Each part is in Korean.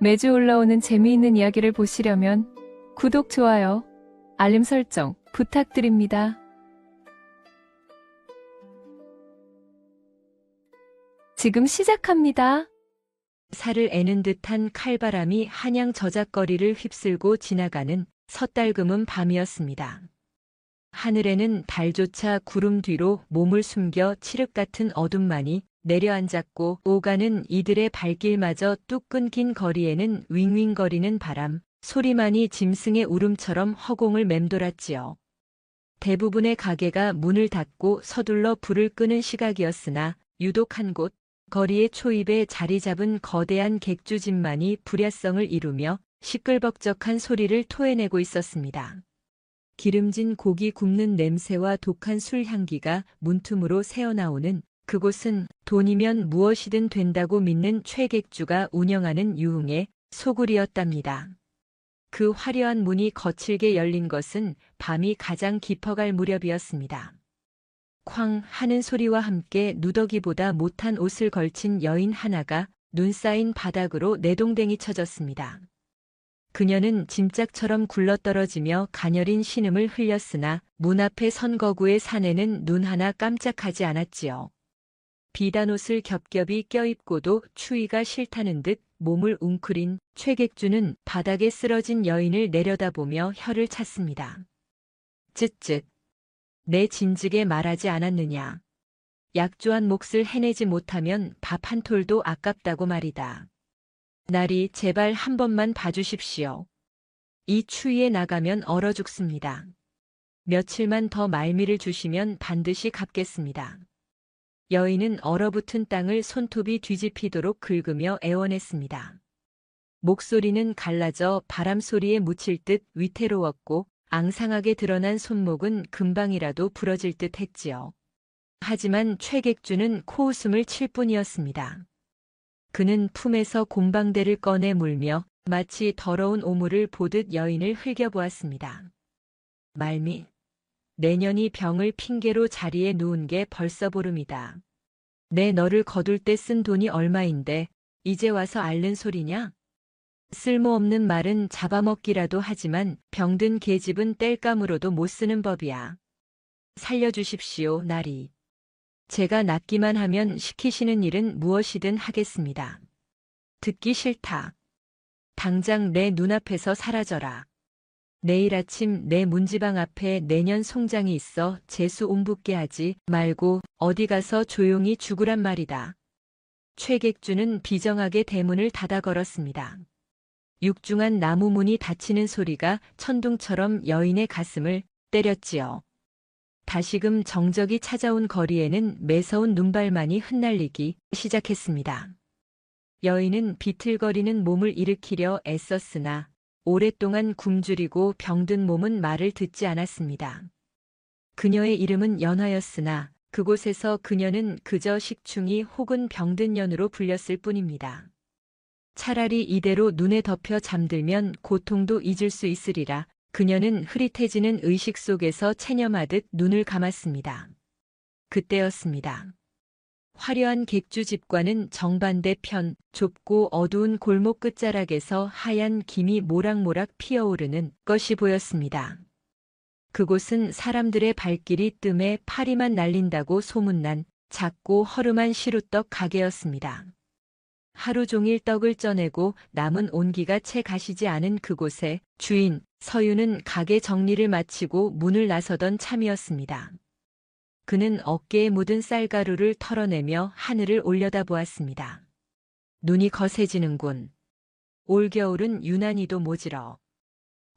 매주 올라오는 재미있는 이야기를 보시려면 구독, 좋아요, 알림 설정 부탁드립니다. 지금 시작합니다. 살을 애는 듯한 칼바람이 한양 저작거리를 휩쓸고 지나가는 섣달금은 밤이었습니다. 하늘에는 달조차 구름 뒤로 몸을 숨겨 칠흑 같은 어둠만이 내려앉았고 오가는 이들의 발길마저 뚝 끊긴 거리에는 윙윙거리는 바람, 소리만이 짐승의 울음처럼 허공을 맴돌았지요. 대부분의 가게가 문을 닫고 서둘러 불을 끄는 시각이었으나 유독 한 곳, 거리의 초입에 자리 잡은 거대한 객주집만이 불야성을 이루며 시끌벅적한 소리를 토해내고 있었습니다. 기름진 고기 굽는 냄새와 독한 술 향기가 문틈으로 새어나오는 그곳은 돈이면 무엇이든 된다고 믿는 최객주가 운영하는 유흥의 소굴이었답니다. 그 화려한 문이 거칠게 열린 것은 밤이 가장 깊어갈 무렵이었습니다. 쾅 하는 소리와 함께 누더기보다 못한 옷을 걸친 여인 하나가 눈 쌓인 바닥으로 내동댕이 쳐졌습니다. 그녀는 짐짝처럼 굴러떨어지며 가녀린 신음을 흘렸으나 문 앞에 선 거구의 사내는 눈 하나 깜짝하지 않았지요. 비단옷을 겹겹이 껴입고도 추위가 싫다는 듯 몸을 웅크린 최객주는 바닥에 쓰러진 여인을 내려다보며 혀를 찼습니다. 쯧쯧. 내 진즉에 말하지 않았느냐. 약조한 몫을 해내지 못하면 밥 한 톨도 아깝다고 말이다. 나리 제발 한 번만 봐주십시오. 이 추위에 나가면 얼어 죽습니다. 며칠만 더 말미를 주시면 반드시 갚겠습니다. 여인은 얼어붙은 땅을 손톱이 뒤집히도록 긁으며 애원했습니다. 목소리는 갈라져 바람소리에 묻힐 듯 위태로웠고 앙상하게 드러난 손목은 금방이라도 부러질 듯 했지요. 하지만 최객주는 코웃음을 칠 뿐이었습니다. 그는 품에서 곰방대를 꺼내 물며 마치 더러운 오물을 보듯 여인을 흘겨보았습니다. 말미, 내년이 병을 핑계로 자리에 누운 게 벌써 보름이다. 내 너를 거둘 때 쓴 돈이 얼마인데 이제 와서 앓는 소리냐? 쓸모없는 말은 잡아먹기라도 하지만 병든 계집은 땔감으로도 못 쓰는 법이야. 살려주십시오, 나리. 제가 낫기만 하면 시키시는 일은 무엇이든 하겠습니다. 듣기 싫다. 당장 내 눈앞에서 사라져라. 내일 아침 내 문지방 앞에 내년 송장이 있어 재수 옴붙게 하지 말고 어디 가서 조용히 죽으란 말이다. 최객주는 비정하게 대문을 닫아 걸었습니다. 육중한 나무 문이 닫히는 소리가 천둥처럼 여인의 가슴을 때렸지요. 다시금 정적이 찾아온 거리에는 매서운 눈발만이 흩날리기 시작했습니다. 여인은 비틀거리는 몸을 일으키려 애썼으나 오랫동안 굶주리고 병든 몸은 말을 듣지 않았습니다. 그녀의 이름은 연화였으나 그곳에서 그녀는 그저 식충이 혹은 병든 년으로 불렸을 뿐입니다. 차라리 이대로 눈에 덮여 잠들면 고통도 잊을 수 있으리라 그녀는 흐릿해지는 의식 속에서 체념하듯 눈을 감았습니다. 그때였습니다. 화려한 객주집과는 정반대편 좁고 어두운 골목 끝자락에서 하얀 김이 모락모락 피어오르는 것이 보였습니다. 그곳은 사람들의 발길이 뜸해 파리만 날린다고 소문난 작고 허름한 시루떡 가게였습니다. 하루 종일 떡을 쪄내고 남은 온기가 채 가시지 않은 그곳에 주인 서유는 가게 정리를 마치고 문을 나서던 참이었습니다. 그는 어깨에 묻은 쌀가루를 털어내며 하늘을 올려다보았습니다. 눈이 거세지는군. 올겨울은 유난히도 모질어.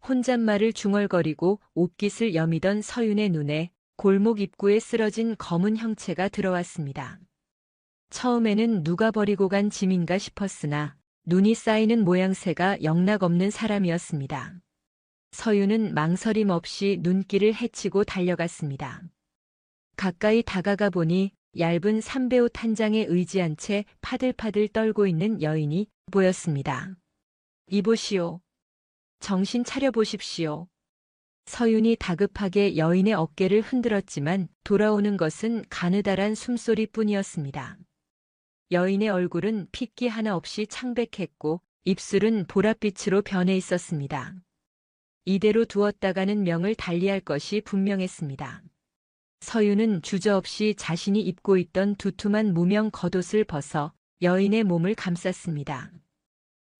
혼잣말을 중얼거리고 옷깃을 여미던 서윤의 눈에 골목 입구에 쓰러진 검은 형체가 들어왔습니다. 처음에는 누가 버리고 간 짐인가 싶었으나 눈이 쌓이는 모양새가 영락없는 사람이었습니다. 서윤은 망설임 없이 눈길을 헤치고 달려갔습니다. 가까이 다가가 보니 얇은 삼배옷 한 장에 의지한 채 파들파들 떨고 있는 여인이 보였습니다. 이보시오. 정신 차려보십시오. 서윤이 다급하게 여인의 어깨를 흔들었지만 돌아오는 것은 가느다란 숨소리뿐이었습니다. 여인의 얼굴은 핏기 하나 없이 창백했고 입술은 보랏빛으로 변해 있었습니다. 이대로 두었다가는 명을 달리할 것이 분명했습니다. 서윤은 주저없이 자신이 입고 있던 두툼한 무명 겉옷을 벗어 여인의 몸을 감쌌습니다.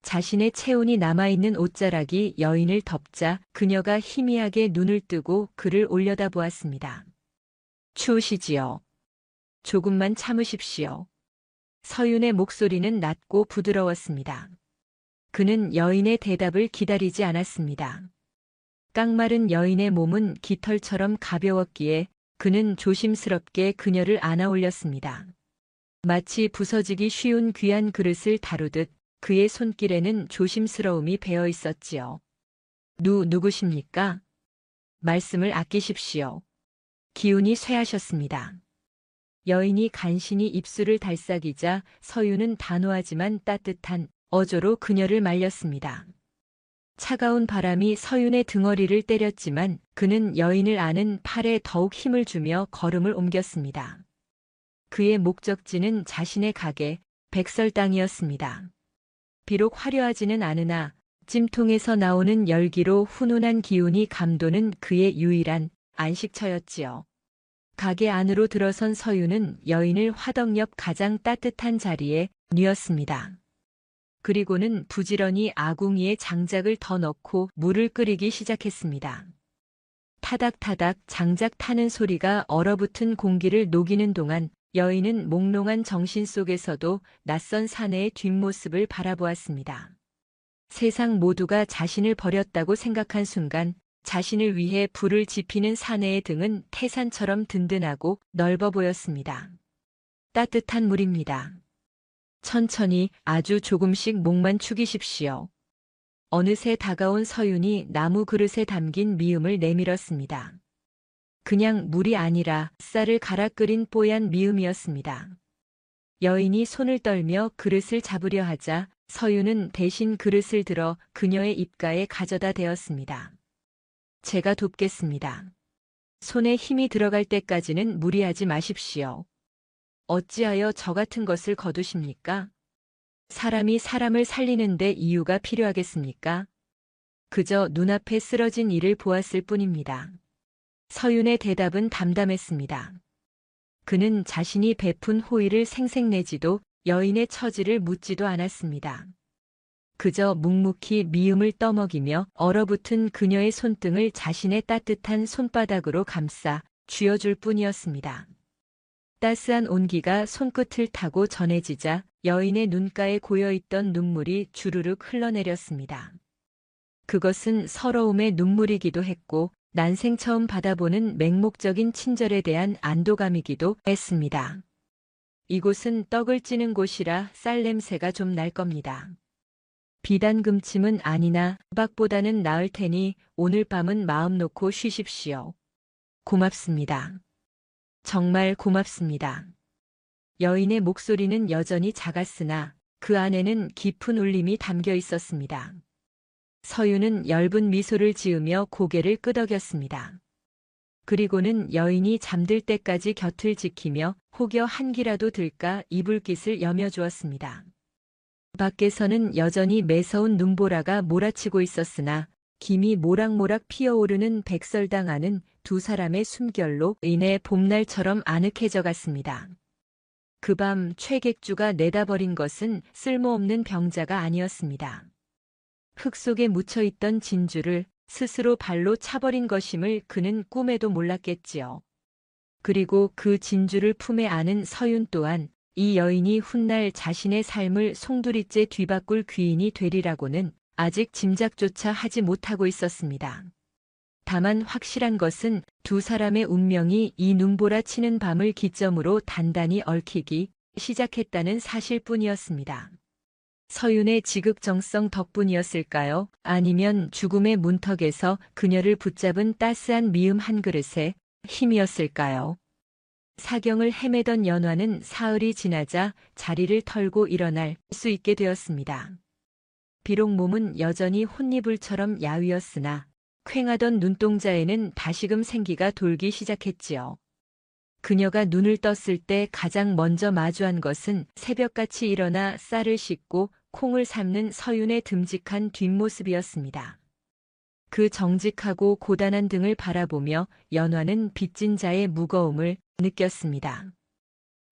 자신의 체온이 남아있는 옷자락이 여인을 덮자 그녀가 희미하게 눈을 뜨고 그를 올려다보았습니다. 추우시지요? 조금만 참으십시오. 서윤의 목소리는 낮고 부드러웠습니다. 그는 여인의 대답을 기다리지 않았습니다. 깡마른 여인의 몸은 깃털처럼 가벼웠기에 그는 조심스럽게 그녀를 안아 올렸습니다. 마치 부서지기 쉬운 귀한 그릇을 다루듯 그의 손길에는 조심스러움이 배어 있었지요. 누구십니까? 말씀을 아끼십시오. 기운이 쇠하셨습니다. 여인이 간신히 입술을 달싹이자 서윤은 단호하지만 따뜻한 어조로 그녀를 말렸습니다. 차가운 바람이 서윤의 등허리를 때렸지만 그는 여인을 아는 팔에 더욱 힘을 주며 걸음을 옮겼습니다. 그의 목적지는 자신의 가게, 백설당이었습니다. 비록 화려하지는 않으나 찜통에서 나오는 열기로 훈훈한 기운이 감도는 그의 유일한 안식처였지요. 가게 안으로 들어선 서윤은 여인을 화덕 옆 가장 따뜻한 자리에 뉘었습니다. 그리고는 부지런히 아궁이에 장작을 더 넣고 물을 끓이기 시작했습니다. 타닥타닥 장작 타는 소리가 얼어붙은 공기를 녹이는 동안 여인은 몽롱한 정신 속에서도 낯선 사내의 뒷모습을 바라보았습니다. 세상 모두가 자신을 버렸다고 생각한 순간 자신을 위해 불을 지피는 사내의 등은 태산처럼 든든하고 넓어 보였습니다. 따뜻한 물입니다. 천천히 아주 조금씩 목만 축이십시오. 어느새 다가온 서윤이 나무 그릇에 담긴 미음을 내밀었습니다. 그냥 물이 아니라 쌀을 갈아 끓인 뽀얀 미음이었습니다. 여인이 손을 떨며 그릇을 잡으려 하자 서윤은 대신 그릇을 들어 그녀의 입가에 가져다 대었습니다. 제가 돕겠습니다. 손에 힘이 들어갈 때까지는 무리하지 마십시오. 어찌하여 저 같은 것을 거두십니까? 사람이 사람을 살리는데 이유가 필요하겠습니까? 그저 눈앞에 쓰러진 이를 보았을 뿐입니다. 서윤의 대답은 담담했습니다. 그는 자신이 베푼 호의를 생색내지도 여인의 처지를 묻지도 않았습니다. 그저 묵묵히 미음을 떠먹이며 얼어붙은 그녀의 손등을 자신의 따뜻한 손바닥으로 감싸 쥐어줄 뿐이었습니다. 따스한 온기가 손끝을 타고 전해지자 여인의 눈가에 고여있던 눈물이 주르륵 흘러내렸습니다. 그것은 서러움의 눈물이기도 했고 난생 처음 받아보는 맹목적인 친절에 대한 안도감이기도 했습니다. 이곳은 떡을 찌는 곳이라 쌀 냄새가 좀 날 겁니다. 비단금침은 아니나 수박보다는 나을 테니 오늘 밤은 마음 놓고 쉬십시오. 고맙습니다. 정말 고맙습니다. 여인의 목소리는 여전히 작았으나 그 안에는 깊은 울림이 담겨 있었습니다. 서윤은 엷은 미소를 지으며 고개를 끄덕였습니다. 그리고는 여인이 잠들 때까지 곁을 지키며 혹여 한기라도 들까 이불깃을 여며주었습니다. 밖에서는 여전히 매서운 눈보라가 몰아치고 있었으나 김이 모락모락 피어오르는 백설당 안은 두 사람의 숨결로 인해 봄날처럼 아늑해져 갔습니다. 그 밤 최객주가 내다버린 것은 쓸모없는 병자가 아니었습니다. 흙 속에 묻혀있던 진주를 스스로 발로 차버린 것임을 그는 꿈에도 몰랐겠지요. 그리고 그 진주를 품에 안은 서윤 또한 이 여인이 훗날 자신의 삶을 송두리째 뒤바꿀 귀인이 되리라고는 아직 짐작조차 하지 못하고 있었습니다. 다만 확실한 것은 두 사람의 운명이 이 눈보라치는 밤을 기점으로 단단히 얽히기 시작했다는 사실뿐이었습니다. 서윤의 지극정성 덕분이었을까요? 아니면 죽음의 문턱에서 그녀를 붙잡은 따스한 미음 한 그릇의 힘이었을까요? 사경을 헤매던 연화는 사흘이 지나자 자리를 털고 일어날 수 있게 되었습니다. 비록 몸은 여전히 혼니불처럼 야위었으나 퀭하던 눈동자에는 다시금 생기가 돌기 시작했지요. 그녀가 눈을 떴을 때 가장 먼저 마주한 것은 새벽같이 일어나 쌀을 씻고 콩을 삶는 서윤의 듬직한 뒷모습이었습니다. 그 정직하고 고단한 등을 바라보며 연화는 빚진 자의 무거움을 느꼈습니다.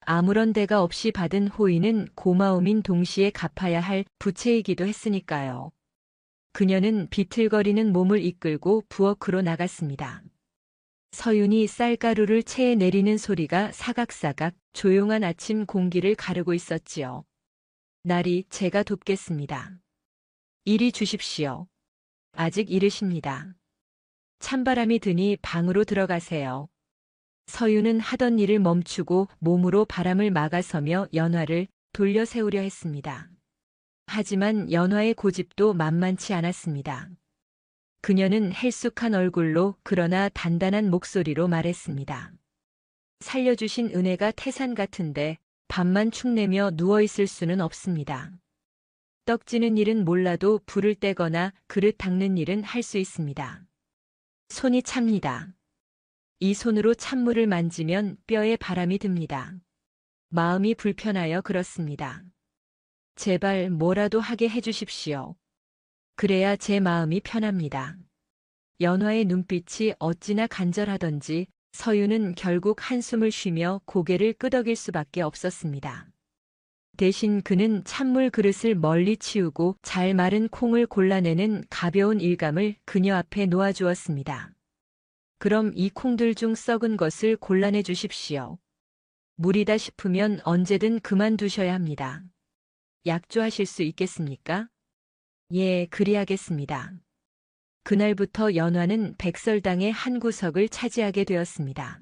아무런 대가 없이 받은 호의는 고마움인 동시에 갚아야 할 부채이기도 했으니까요. 그녀는 비틀거리는 몸을 이끌고 부엌으로 나갔습니다. 서윤이 쌀가루를 체에 내리는 소리가 사각사각 조용한 아침 공기를 가르고 있었지요. 나리, 제가 돕겠습니다. 이리 주십시오. 아직 이르십니다. 찬바람이 드니 방으로 들어가세요. 서윤은 하던 일을 멈추고 몸으로 바람을 막아서며 연화를 돌려 세우려 했습니다. 하지만 연화의 고집도 만만치 않았습니다. 그녀는 헬쑥한 얼굴로 그러나 단단한 목소리로 말했습니다. 살려주신 은혜가 태산 같은데 밤만 축내며 누워있을 수는 없습니다. 떡 찌는 일은 몰라도 불을 떼거나 그릇 닦는 일은 할 수 있습니다. 손이 찹니다. 이 손으로 찬물을 만지면 뼈에 바람이 듭니다. 마음이 불편하여 그렇습니다. 제발 뭐라도 하게 해주십시오. 그래야 제 마음이 편합니다. 연화의 눈빛이 어찌나 간절하던지 서윤은 결국 한숨을 쉬며 고개를 끄덕일 수밖에 없었습니다. 대신 그는 찬물 그릇을 멀리 치우고 잘 마른 콩을 골라내는 가벼운 일감을 그녀 앞에 놓아주었습니다. 그럼 이 콩들 중 썩은 것을 골라내 주십시오. 무리다 싶으면 언제든 그만두셔야 합니다. 약조하실 수 있겠습니까? 예, 그리하겠습니다. 그날부터 연화는 백설당의 한 구석을 차지하게 되었습니다.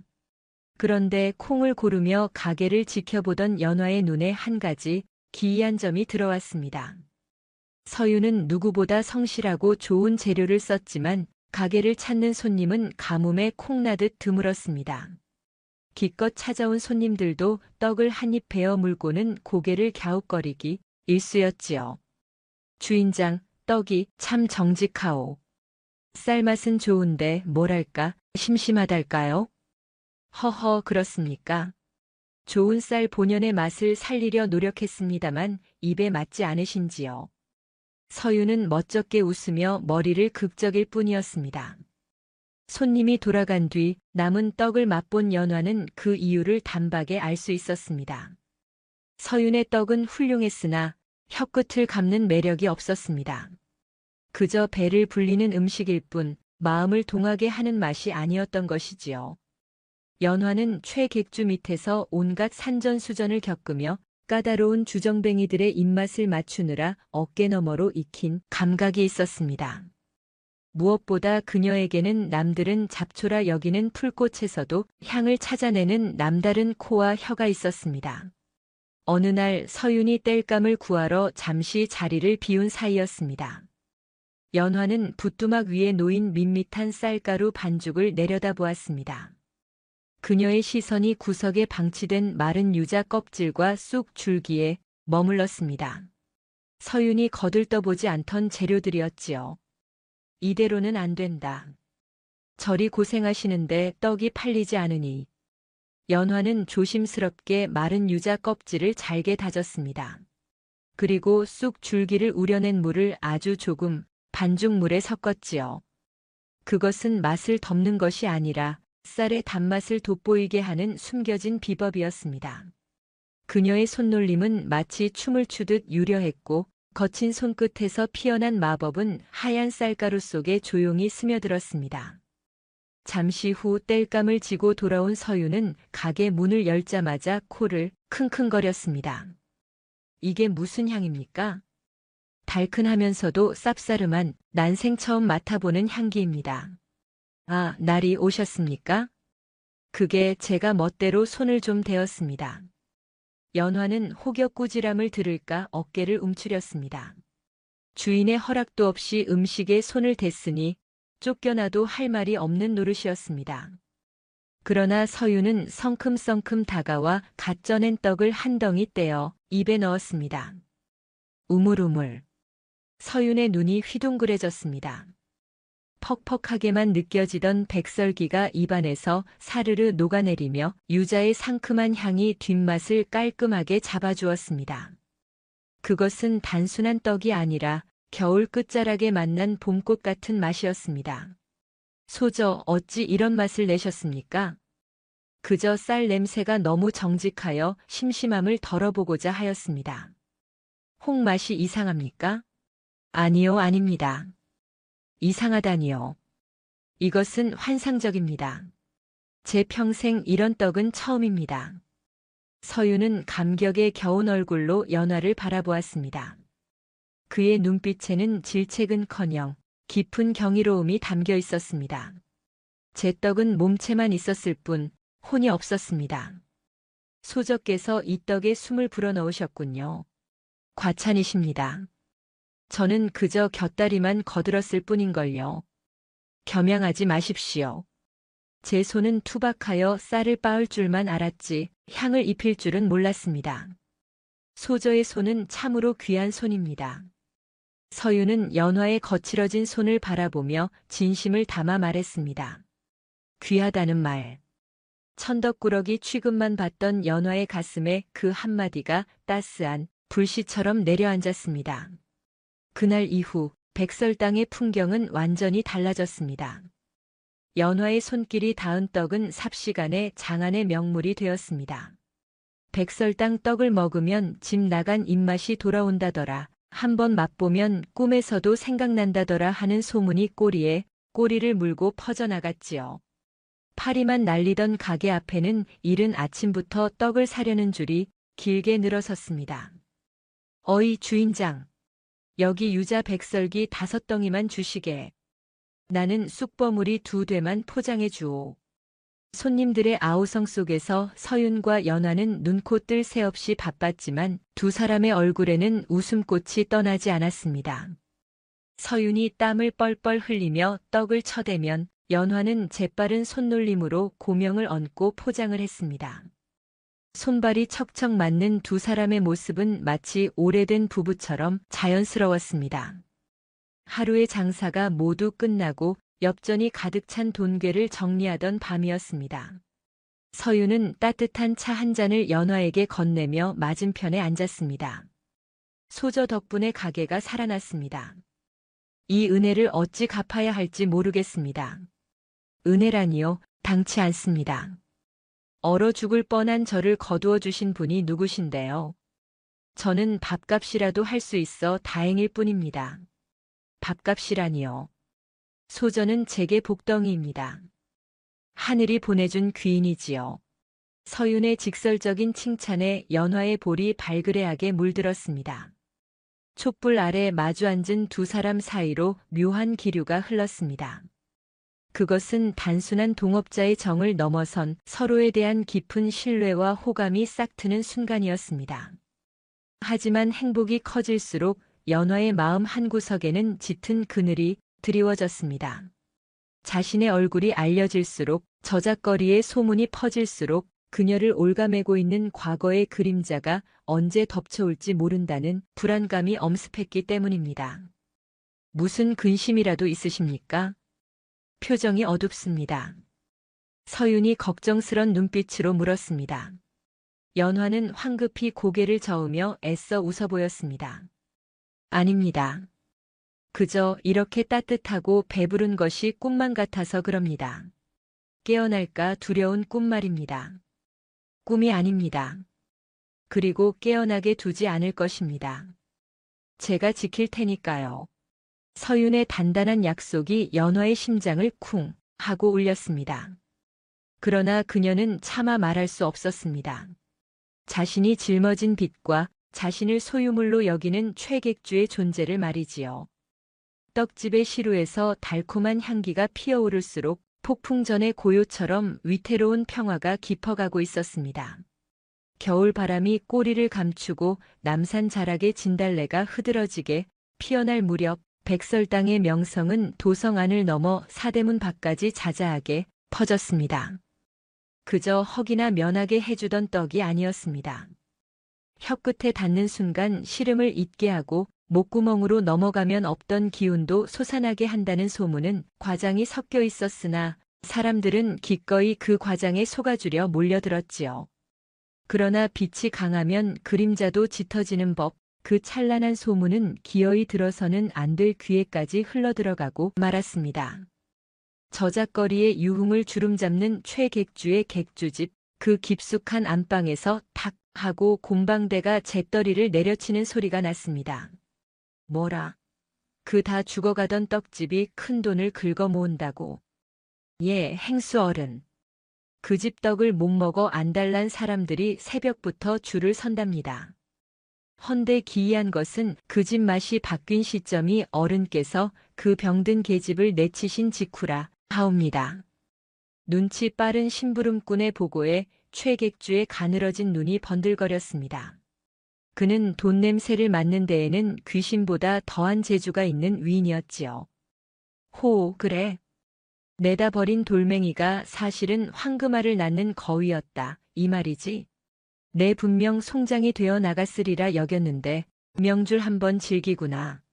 그런데 콩을 고르며 가게를 지켜보던 연화의 눈에 한 가지 기이한 점이 들어왔습니다. 서윤은 누구보다 성실하고 좋은 재료를 썼지만 가게를 찾는 손님은 가뭄에 콩나듯 드물었습니다. 기껏 찾아온 손님들도 떡을 한 입 베어 물고는 고개를 갸웃거리기 일쑤였지요. 주인장, 떡이 참 정직하오. 쌀맛은 좋은데 뭐랄까 심심하달까요? 허허, 그렇습니까? 좋은 쌀 본연의 맛을 살리려 노력했습니다만 입에 맞지 않으신지요. 서윤은 멋쩍게 웃으며 머리를 극적일 뿐이었습니다. 손님이 돌아간 뒤 남은 떡을 맛본 연화는 그 이유를 단박에 알 수 있었습니다. 서윤의 떡은 훌륭했으나 혀끝을 감는 매력이 없었습니다. 그저 배를 불리는 음식일 뿐 마음을 동하게 하는 맛이 아니었던 것이지요. 연화는 최객주 밑에서 온갖 산전수전을 겪으며 까다로운 주정뱅이들의 입맛을 맞추느라 어깨너머로 익힌 감각이 있었습니다. 무엇보다 그녀에게는 남들은 잡초라 여기는 풀꽃에서도 향을 찾아내는 남다른 코와 혀가 있었습니다. 어느 날 서윤이 땔감을 구하러 잠시 자리를 비운 사이였습니다. 연화는 부뚜막 위에 놓인 밋밋한 쌀가루 반죽을 내려다보았습니다. 그녀의 시선이 구석에 방치된 마른 유자 껍질과 쑥 줄기에 머물렀습니다. 서윤이 거들떠보지 않던 재료들이었지요. 이대로는 안 된다. 저리 고생하시는데 떡이 팔리지 않으니. 연화는 조심스럽게 마른 유자 껍질을 잘게 다졌습니다. 그리고 쑥 줄기를 우려낸 물을 아주 조금 반죽물에 섞었지요. 그것은 맛을 덮는 것이 아니라 쌀의 단맛을 돋보이게 하는 숨겨진 비법이었습니다. 그녀의 손놀림은 마치 춤을 추듯 유려했고 거친 손끝에서 피어난 마법은 하얀 쌀가루 속에 조용히 스며들었습니다. 잠시 후 땔감을 지고 돌아온 서윤은 가게 문을 열자마자 코를 킁킁거렸습니다. 이게 무슨 향입니까? 달큰하면서도 쌉싸름한 난생 처음 맡아보는 향기입니다. 아, 날이 오셨습니까? 그게 제가 멋대로 손을 좀 대었습니다. 연화는 호격꾸지람을 들을까 어깨를 움츠렸습니다. 주인의 허락도 없이 음식에 손을 댔으니 쫓겨나도 할 말이 없는 노릇이었습니다. 그러나 서윤은 성큼성큼 다가와 갓 쪄낸 떡을 한 덩이 떼어 입에 넣었습니다. 우물우물. 서윤의 눈이 휘둥그레졌습니다. 퍽퍽하게만 느껴지던 백설기가 입안에서 사르르 녹아내리며 유자의 상큼한 향이 뒷맛을 깔끔하게 잡아주었습니다. 그것은 단순한 떡이 아니라 겨울 끝자락에 만난 봄꽃 같은 맛이었습니다. 소저 어찌 이런 맛을 내셨습니까? 그저 쌀 냄새가 너무 정직하여 심심함을 덜어보고자 하였습니다. 홍 맛이 이상합니까? 아니요, 아닙니다. 이상하다니요. 이것은 환상적입니다. 제 평생 이런 떡은 처음입니다. 서윤은 감격에 겨운 얼굴로 연화를 바라보았습니다. 그의 눈빛에는 질책은커녕 깊은 경이로움이 담겨 있었습니다. 제 떡은 몸체만 있었을 뿐 혼이 없었습니다. 소저께서 이 떡에 숨을 불어넣으셨군요. 과찬이십니다. 저는 그저 곁다리만 거들었을 뿐인걸요. 겸양하지 마십시오. 제 손은 투박하여 쌀을 빻을 줄만 알았지 향을 입힐 줄은 몰랐습니다. 소저의 손은 참으로 귀한 손입니다. 서윤은 연화의 거칠어진 손을 바라보며 진심을 담아 말했습니다. 귀하다는 말. 천덕꾸러기 취급만 받던 연화의 가슴에 그 한마디가 따스한 불씨처럼 내려앉았습니다. 그날 이후 백설당의 풍경은 완전히 달라졌습니다. 연화의 손길이 닿은 떡은 삽시간에 장안의 명물이 되었습니다. 백설당 떡을 먹으면 집 나간 입맛이 돌아온다더라. 한번 맛보면 꿈에서도 생각난다더라 하는 소문이 꼬리에 꼬리를 물고 퍼져나갔지요. 파리만 날리던 가게 앞에는 이른 아침부터 떡을 사려는 줄이 길게 늘어섰습니다. 어이 주인장, 여기 유자 백설기 5덩이만 주시게. 나는 쑥버무리 2되만 포장해 주오. 손님들의 아우성 속에서 서윤과 연화는 눈코 뜰 새 없이 바빴지만 두 사람의 얼굴에는 웃음꽃이 떠나지 않았습니다. 서윤이 땀을 뻘뻘 흘리며 떡을 쳐대면 연화는 재빠른 손놀림으로 고명을 얹고 포장을 했습니다. 손발이 척척 맞는 두 사람의 모습은 마치 오래된 부부처럼 자연스러웠습니다. 하루의 장사가 모두 끝나고 엽전이 가득 찬 돈괴를 정리하던 밤이었습니다. 서윤은 따뜻한 차 한 잔을 연화에게 건네며 맞은편에 앉았습니다. 소저 덕분에 가게가 살아났습니다. 이 은혜를 어찌 갚아야 할지 모르겠습니다. 은혜라니요, 당치 않습니다. 얼어 죽을 뻔한 저를 거두어 주신 분이 누구신데요? 저는 밥값이라도 할 수 있어 다행일 뿐입니다. 밥값이라니요. 소저는 제게 복덩이입니다. 하늘이 보내준 귀인이지요. 서윤의 직설적인 칭찬에 연화의 볼이 발그레하게 물들었습니다. 촛불 아래 마주 앉은 두 사람 사이로 묘한 기류가 흘렀습니다. 그것은 단순한 동업자의 정을 넘어선 서로에 대한 깊은 신뢰와 호감이 싹트는 순간이었습니다. 하지만 행복이 커질수록 연화의 마음 한구석에는 짙은 그늘이 드리워졌습니다. 자신의 얼굴이 알려질수록, 저작거리의 소문이 퍼질수록 그녀를 올가매고 있는 과거의 그림자가 언제 덮쳐올지 모른다는 불안감이 엄습했기 때문입니다. 무슨 근심이라도 있으십니까? 표정이 어둡습니다. 서윤이 걱정스런 눈빛으로 물었습니다. 연화는 황급히 고개를 저으며 애써 웃어 보였습니다. 아닙니다. 그저 이렇게 따뜻하고 배부른 것이 꿈만 같아서 그럽니다. 깨어날까 두려운 꿈 말입니다. 꿈이 아닙니다. 그리고 깨어나게 두지 않을 것입니다. 제가 지킬 테니까요. 서윤의 단단한 약속이 연화의 심장을 쿵 하고 울렸습니다. 그러나 그녀는 차마 말할 수 없었습니다. 자신이 짊어진 빚과 자신을 소유물로 여기는 최객주의 존재를 말이지요. 떡집의 시루에서 달콤한 향기가 피어오를수록 폭풍 전의 고요처럼 위태로운 평화가 깊어가고 있었습니다. 겨울 바람이 꼬리를 감추고 남산 자락의 진달래가 흐드러지게 피어날 무렵 백설당의 명성은 도성 안을 넘어 사대문 밖까지 자자하게 퍼졌습니다. 그저 허기나 면하게 해주던 떡이 아니었습니다. 혀끝에 닿는 순간 시름을 잊게 하고 목구멍으로 넘어가면 없던 기운도 솟아나게 한다는 소문은 과장이 섞여 있었으나 사람들은 기꺼이 그 과장에 속아주려 몰려들었지요. 그러나 빛이 강하면 그림자도 짙어지는 법, 그 찬란한 소문은 기어이 들어서는 안 될 귀에까지 흘러들어가고 말았습니다. 저작거리의 유흥을 주름잡는 최객주의 객주집, 그 깊숙한 안방에서 탁 하고 곰방대가 잿더리를 내려치는 소리가 났습니다. 뭐라? 그 다 죽어가던 떡집이 큰 돈을 긁어 모은다고. 예, 행수 어른. 그 집 떡을 못 먹어 안달난 사람들이 새벽부터 줄을 선답니다. 헌데 기이한 것은 그 집 맛이 바뀐 시점이 어른께서 그 병든 계집을 내치신 직후라 하옵니다. 눈치 빠른 심부름꾼의 보고에 최객주의 가늘어진 눈이 번들거렸습니다. 그는 돈 냄새를 맡는 데에는 귀신보다 더한 재주가 있는 위인이었지요. 호, 그래. 내다 버린 돌멩이가 사실은 황금알을 낳는 거위였다. 이 말이지. 내 분명 송장이 되어 나갔으리라 여겼는데 명줄 한번 즐기구나.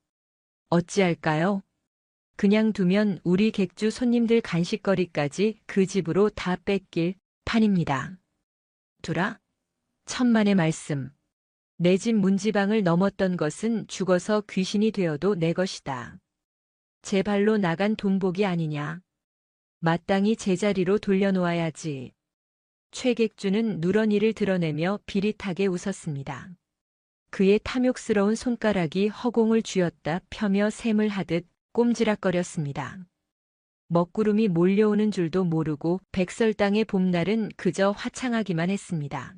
어찌할까요? 그냥 두면 우리 객주 손님들 간식거리까지 그 집으로 다 뺏길 판입니다. 두라? 천만의 말씀. 내 집 문지방을 넘었던 것은 죽어서 귀신이 되어도 내 것이다. 제 발로 나간 돈복이 아니냐. 마땅히 제자리로 돌려놓아야지. 최객주는 누런이를 드러내며 비릿하게 웃었습니다. 그의 탐욕스러운 손가락이 허공을 쥐었다 펴며 샘을 하듯 꼼지락거렸습니다. 먹구름이 몰려오는 줄도 모르고 백설땅의 봄날은 그저 화창하기만 했습니다.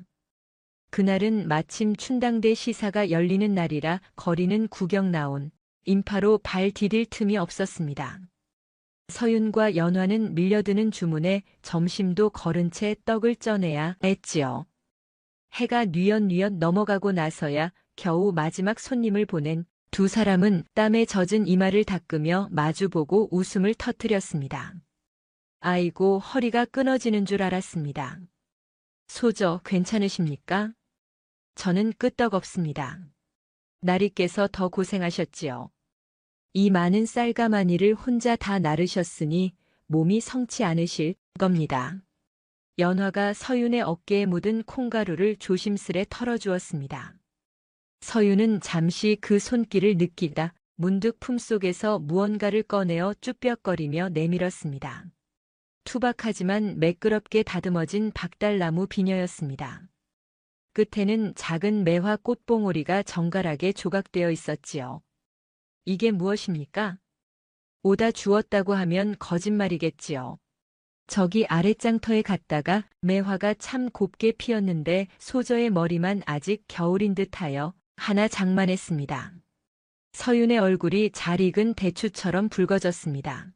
그날은 마침 춘당대 시사가 열리는 날이라 거리는 구경 나온 인파로 발 디딜 틈이 없었습니다. 서윤과 연화는 밀려드는 주문에 점심도 거른 채 떡을 쪄내야 했지요. 해가 뉘엿뉘엿 넘어가고 나서야 겨우 마지막 손님을 보낸 두 사람은 땀에 젖은 이마를 닦으며 마주보고 웃음을 터뜨렸습니다. 아이고, 허리가 끊어지는 줄 알았습니다. 소저 괜찮으십니까? 저는 끄떡없습니다. 나리께서 더 고생하셨지요. 이 많은 쌀가마니를 혼자 다 나르셨으니 몸이 성치 않으실 겁니다. 연화가 서윤의 어깨에 묻은 콩가루를 조심스레 털어주었습니다. 서윤은 잠시 그 손길을 느끼다 문득 품속에서 무언가를 꺼내어 쭈뼛거리며 내밀었습니다. 투박하지만 매끄럽게 다듬어진 박달나무 비녀였습니다. 끝에는 작은 매화 꽃봉오리가 정갈하게 조각되어 있었지요. 이게 무엇입니까? 오다 주었다고 하면 거짓말이겠지요. 저기 아랫장터에 갔다가 매화가 참 곱게 피었는데 소저의 머리만 아직 겨울인 듯하여 하나 장만했습니다. 서윤의 얼굴이 잘 익은 대추처럼 붉어졌습니다.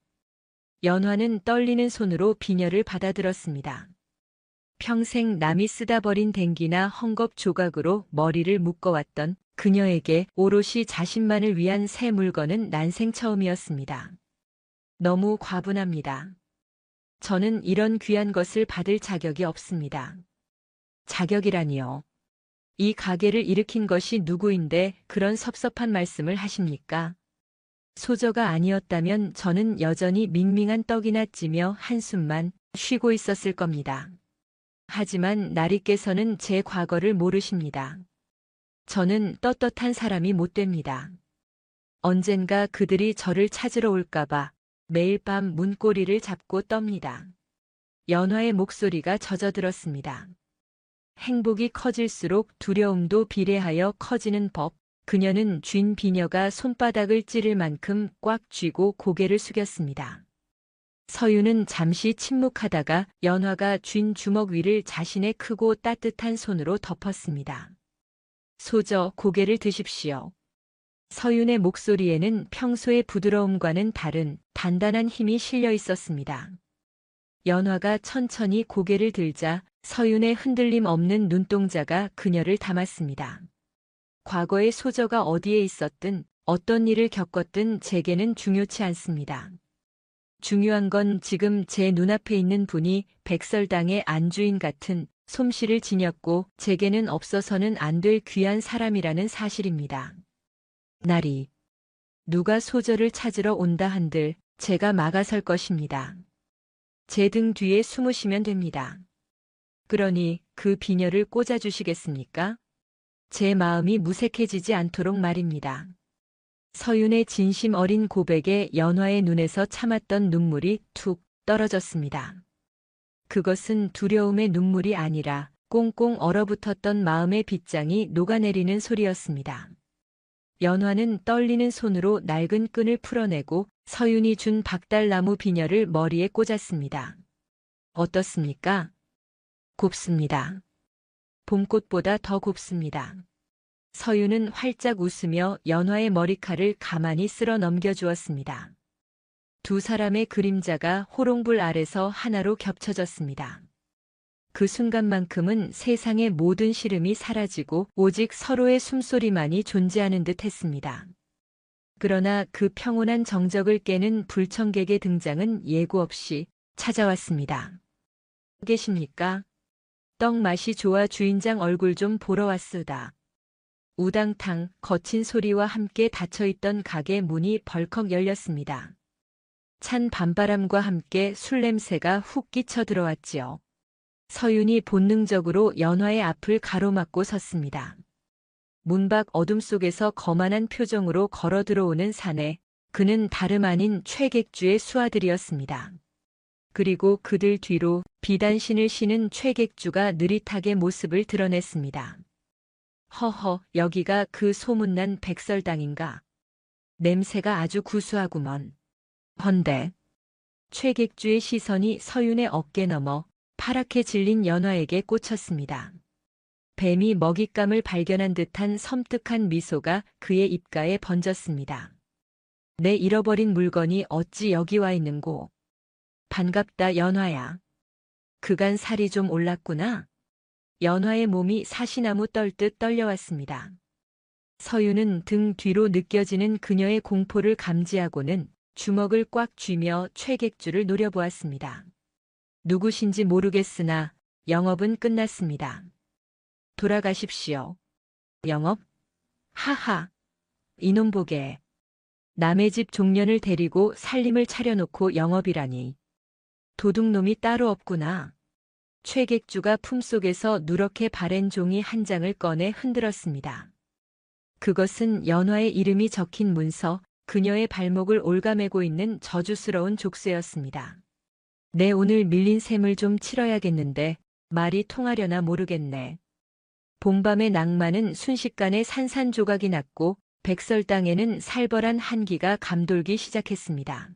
연화는 떨리는 손으로 비녀를 받아들었습니다. 평생 남이 쓰다 버린 댕기나 헝겊 조각으로 머리를 묶어왔던 그녀에게 오롯이 자신만을 위한 새 물건은 난생 처음이었습니다. 너무 과분합니다. 저는 이런 귀한 것을 받을 자격이 없습니다. 자격이라니요. 이 가게를 일으킨 것이 누구인데 그런 섭섭한 말씀을 하십니까? 소저가 아니었다면 저는 여전히 밍밍한 떡이나 찌며 한숨만 쉬고 있었을 겁니다. 하지만 나리께서는 제 과거를 모르십니다. 저는 떳떳한 사람이 못 됩니다. 언젠가 그들이 저를 찾으러 올까봐 매일 밤 문고리를 잡고 떱니다. 연화의 목소리가 젖어들었습니다. 행복이 커질수록 두려움도 비례하여 커지는 법. 그녀는 쥔 비녀가 손바닥을 찌를 만큼 꽉 쥐고 고개를 숙였습니다. 서윤은 잠시 침묵하다가 연화가 쥔 주먹 위를 자신의 크고 따뜻한 손으로 덮었습니다. 소저, 고개를 드십시오. 서윤의 목소리에는 평소의 부드러움과는 다른 단단한 힘이 실려 있었습니다. 연화가 천천히 고개를 들자 서윤의 흔들림 없는 눈동자가 그녀를 담았습니다. 과거의 소저가 어디에 있었든 어떤 일을 겪었든 제게는 중요치 않습니다. 중요한 건 지금 제 눈앞에 있는 분이 백설당의 안주인 같은 솜씨를 지녔고 제게는 없어서는 안 될 귀한 사람이라는 사실입니다. 나리, 누가 소저를 찾으러 온다 한들 제가 막아설 것입니다. 제 등 뒤에 숨으시면 됩니다. 그러니 그 비녀를 꽂아주시겠습니까? 제 마음이 무색해지지 않도록 말입니다. 서윤의 진심 어린 고백에 연화의 눈에서 참았던 눈물이 툭 떨어졌습니다. 그것은 두려움의 눈물이 아니라 꽁꽁 얼어붙었던 마음의 빗장이 녹아내리는 소리였습니다. 연화는 떨리는 손으로 낡은 끈을 풀어내고 서윤이 준 박달나무 비녀를 머리에 꽂았습니다. 어떻습니까? 곱습니다. 봄꽃보다 더 곱습니다. 서윤은 활짝 웃으며 연화의 머리칼을 가만히 쓸어 넘겨주었습니다. 두 사람의 그림자가 호롱불 아래서 하나로 겹쳐졌습니다. 그 순간만큼은 세상의 모든 시름이 사라지고 오직 서로의 숨소리만이 존재하는 듯 했습니다. 그러나 그 평온한 정적을 깨는 불청객의 등장은 예고 없이 찾아왔습니다. 계십니까? 떡 맛이 좋아 주인장 얼굴 좀 보러 왔으다. 우당탕 거친 소리와 함께 닫혀있던 가게 문이 벌컥 열렸습니다. 찬 밤바람과 함께 술 냄새가 훅 끼쳐 들어왔지요. 서윤이 본능적으로 연화의 앞을 가로막고 섰습니다. 문 밖 어둠 속에서 거만한 표정으로 걸어 들어오는 사내, 그는 다름 아닌 최객주의 수하들이었습니다. 그리고 그들 뒤로 비단신을 신은 최객주가 느릿하게 모습을 드러냈습니다. 허허, 여기가 그 소문난 백설당인가? 냄새가 아주 구수하구먼. 헌데 최객주의 시선이 서윤의 어깨 너머 파랗게 질린 연화에게 꽂혔습니다. 뱀이 먹잇감을 발견한 듯한 섬뜩한 미소가 그의 입가에 번졌습니다. 내 잃어버린 물건이 어찌 여기 와 있는고. 반갑다 연화야. 그간 살이 좀 올랐구나. 연화의 몸이 사시나무 떨듯 떨려왔습니다. 서윤은 등 뒤로 느껴지는 그녀의 공포를 감지하고는 주먹을 꽉 쥐며 최객주를 노려보았습니다. 누구신지 모르겠으나 영업은 끝났습니다. 돌아가십시오. 영업? 하하. 이놈 보게. 남의 집 종년을 데리고 살림을 차려놓고 영업이라니. 도둑놈이 따로 없구나. 최객주가 품속에서 누렇게 바랜 종이 한 장을 꺼내 흔들었습니다. 그것은 연화의 이름이 적힌 문서, 그녀의 발목을 올가매고 있는 저주스러운 족쇄였습니다. 내 오늘 밀린 셈을 좀 치러야겠는데 말이 통하려나 모르겠네. 봄밤의 낭만은 순식간에 산산조각이 났고 백설당에는 살벌한 한기가 감돌기 시작했습니다.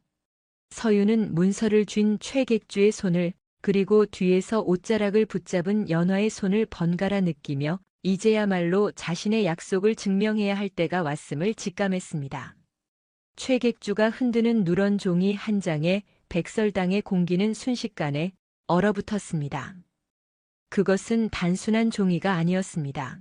서윤은 문서를 쥔 최객주의 손을 그리고 뒤에서 옷자락을 붙잡은 연화의 손을 번갈아 느끼며 이제야말로 자신의 약속을 증명해야 할 때가 왔음을 직감했습니다. 최객주가 흔드는 누런 종이 한 장에 백설당의 공기는 순식간에 얼어붙었습니다. 그것은 단순한 종이가 아니었습니다.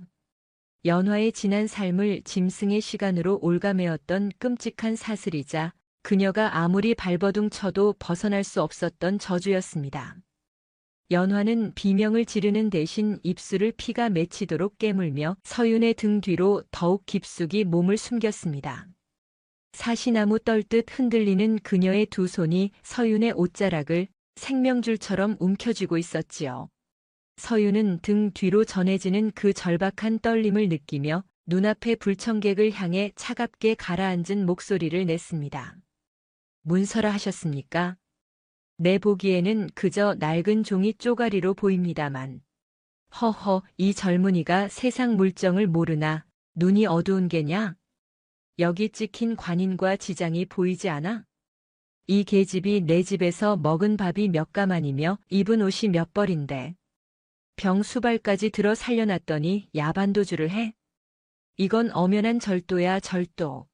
연화의 지난 삶을 짐승의 시간으로 올가매었던 끔찍한 사슬이자 그녀가 아무리 발버둥 쳐도 벗어날 수 없었던 저주였습니다. 연화는 비명을 지르는 대신 입술을 피가 맺히도록 깨물며 서윤의 등 뒤로 더욱 깊숙이 몸을 숨겼습니다. 사시나무 떨듯 흔들리는 그녀의 두 손이 서윤의 옷자락을 생명줄처럼 움켜쥐고 있었지요. 서윤은 등 뒤로 전해지는 그 절박한 떨림을 느끼며 눈앞의 불청객을 향해 차갑게 가라앉은 목소리를 냈습니다. 문서라 하셨습니까? 내 보기에는 그저 낡은 종이 쪼가리로 보입니다만. 허허, 이 젊은이가 세상 물정을 모르나 눈이 어두운 게냐? 여기 찍힌 관인과 지장이 보이지 않아? 이 계집이 내 집에서 먹은 밥이 몇 가만이며 입은 옷이 몇 벌인데. 병 수발까지 들어 살려놨더니 야반도주를 해? 이건 엄연한 절도야, 절도.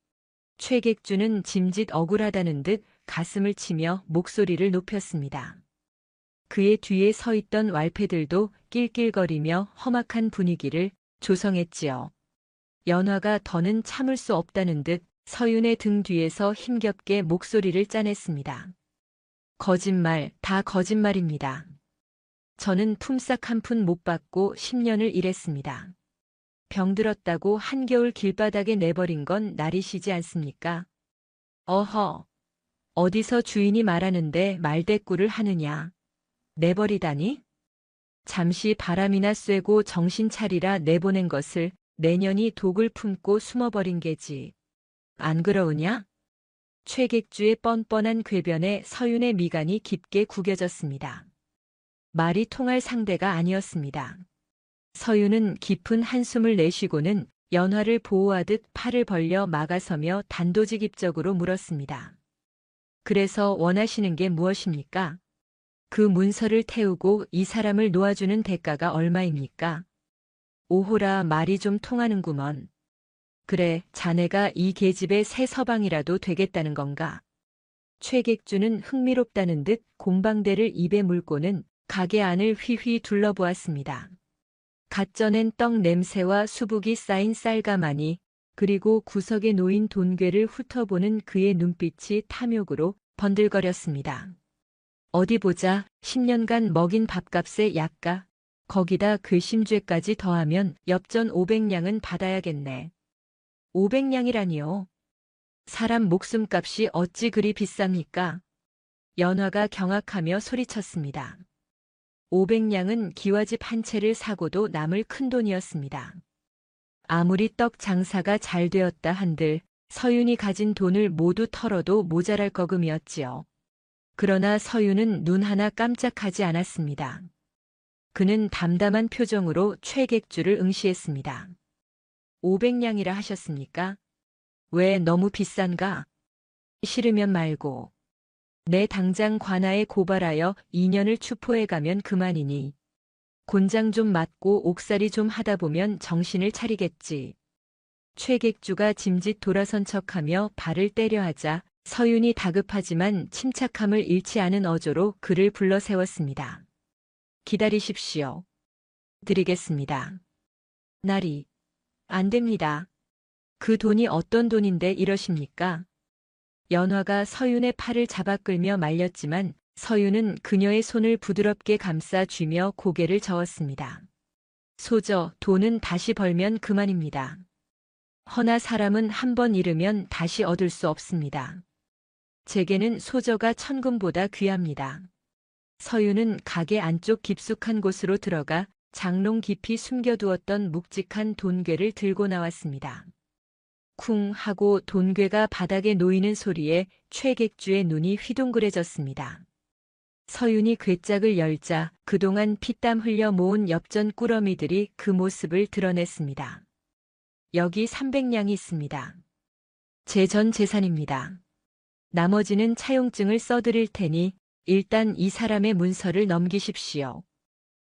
최객주는 짐짓 억울하다는 듯 가슴을 치며 목소리를 높였습니다. 그의 뒤에 서 있던 왈패들도 낄낄거리며 험악한 분위기를 조성했지요. 연화가 더는 참을 수 없다는 듯 서윤의 등 뒤에서 힘겹게 목소리를 짜냈습니다. 거짓말, 다 거짓말입니다. 저는 품삯 한 푼 못 받고 10년을 일했습니다. 병들었다고 한겨울 길바닥에 내버린 건 나리시지 않습니까? 어허, 어디서 주인이 말하는데 말대꾸를 하느냐. 내버리다니? 잠시 바람이나 쐬고 정신 차리라 내보낸 것을 내년이 독을 품고 숨어버린 게지. 안 그러우냐? 최객주의 뻔뻔한 궤변에 서윤의 미간이 깊게 구겨졌습니다. 말이 통할 상대가 아니었습니다. 서윤은 깊은 한숨을 내쉬고는 연화를 보호하듯 팔을 벌려 막아서며 단도직입적으로 물었습니다. 그래서 원하시는 게 무엇입니까? 그 문서를 태우고 이 사람을 놓아주는 대가가 얼마입니까? 오호라, 말이 좀 통하는구먼. 그래, 자네가 이 계집의 새 서방이라도 되겠다는 건가? 최객주는 흥미롭다는 듯 곰방대를 입에 물고는 가게 안을 휘휘 둘러보았습니다. 갓 쪄낸 떡 냄새와 수북이 쌓인 쌀가마니, 그리고 구석에 놓인 돈괴를 훑어보는 그의 눈빛이 탐욕으로 번들거렸습니다. 어디 보자, 10년간 먹인 밥값에 약가, 거기다 괘씸죄까지 더하면 엽전 500냥은 받아야겠네. 500냥이라니요. 사람 목숨값이 어찌 그리 비쌉니까? 연화가 경악하며 소리쳤습니다. 500냥은 기와집 한 채를 사고도 남을 큰돈이었습니다. 아무리 떡 장사가 잘 되었다 한들 서윤이 가진 돈을 모두 털어도 모자랄 거금이었지요. 그러나 서윤은 눈 하나 깜짝하지 않았습니다. 그는 담담한 표정으로 최객주를 응시했습니다. 500냥이라 하셨습니까? 왜 너무 비싼가? 싫으면 말고. 내 당장 관아에 고발하여 2년을 추포해가면 그만이니. 곤장 좀 맞고 옥살이 좀 하다 보면 정신을 차리겠지. 최객주가 짐짓 돌아선 척하며 발을 때려 하자 서윤이 다급하지만 침착함을 잃지 않은 어조로 그를 불러 세웠습니다. 기다리십시오. 드리겠습니다. 나리. 안 됩니다. 그 돈이 어떤 돈인데 이러십니까? 연화가 서윤의 팔을 잡아 끌며 말렸지만 서윤은 그녀의 손을 부드럽게 감싸 쥐며 고개를 저었습니다. 소저, 돈은 다시 벌면 그만입니다. 허나 사람은 한 번 잃으면 다시 얻을 수 없습니다. 제게는 소저가 천금보다 귀합니다. 서윤은 가게 안쪽 깊숙한 곳으로 들어가 장롱 깊이 숨겨두었던 묵직한 돈괴를 들고 나왔습니다. 쿵 하고 돈괴가 바닥에 놓이는 소리에 최객주의 눈이 휘둥그레졌습니다. 서윤이 괴짝을 열자 그동안 피땀 흘려 모은 엽전 꾸러미들이 그 모습을 드러냈습니다. 여기 300냥이 있습니다. 제 전 재산입니다. 나머지는 차용증을 써드릴 테니 일단 이 사람의 문서를 넘기십시오.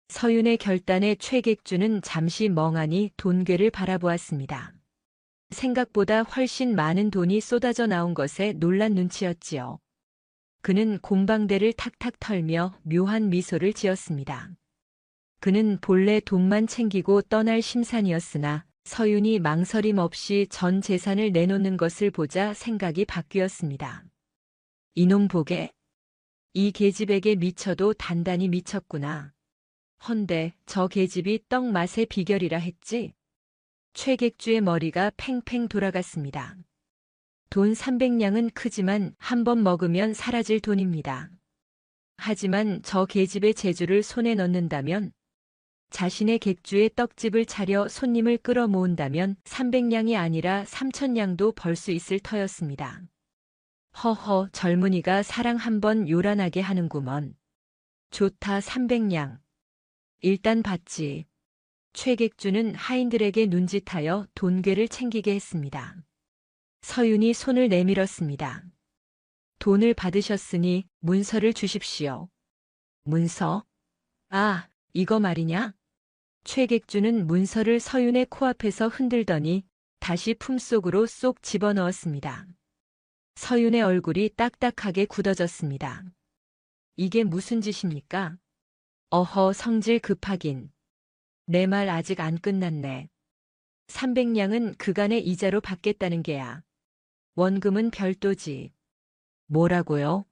서윤의 결단에 최객주는 잠시 멍하니 돈괴를 바라보았습니다. 생각보다 훨씬 많은 돈이 쏟아져 나온 것에 놀란 눈치였지요. 그는 곰방대를 탁탁 털며 묘한 미소를 지었습니다. 그는 본래 돈만 챙기고 떠날 심산이었으나 서윤이 망설임 없이 전 재산을 내놓는 것을 보자 생각이 바뀌었습니다. 이놈 보게. 이 계집에게 미쳐도 단단히 미쳤구나. 헌데 저 계집이 떡 맛의 비결이라 했지? 최객주의 머리가 팽팽 돌아갔습니다. 돈 300냥은 크지만 한 번 먹으면 사라질 돈입니다. 하지만 저 계집의 재주를 손에 넣는다면, 자신의 객주에 떡집을 차려 손님을 끌어모은다면 300냥이 아니라 3000냥도 벌 수 있을 터였습니다. 허허, 젊은이가 사랑 한번 요란하게 하는구먼. 좋다, 300냥. 일단 받지. 최객주는 하인들에게 눈짓하여 돈괴를 챙기게 했습니다. 서윤이 손을 내밀었습니다. 돈을 받으셨으니 문서를 주십시오. 문서? 아, 이거 말이냐? 최객주는 문서를 서윤의 코앞에서 흔들더니 다시 품속으로 쏙 집어넣었습니다. 서윤의 얼굴이 딱딱하게 굳어졌습니다. 이게 무슨 짓입니까? 어허, 성질 급하긴. 내 말 아직 안 끝났네. 300냥은 그간의 이자로 받겠다는 게야. 원금은 별도지. 뭐라고요?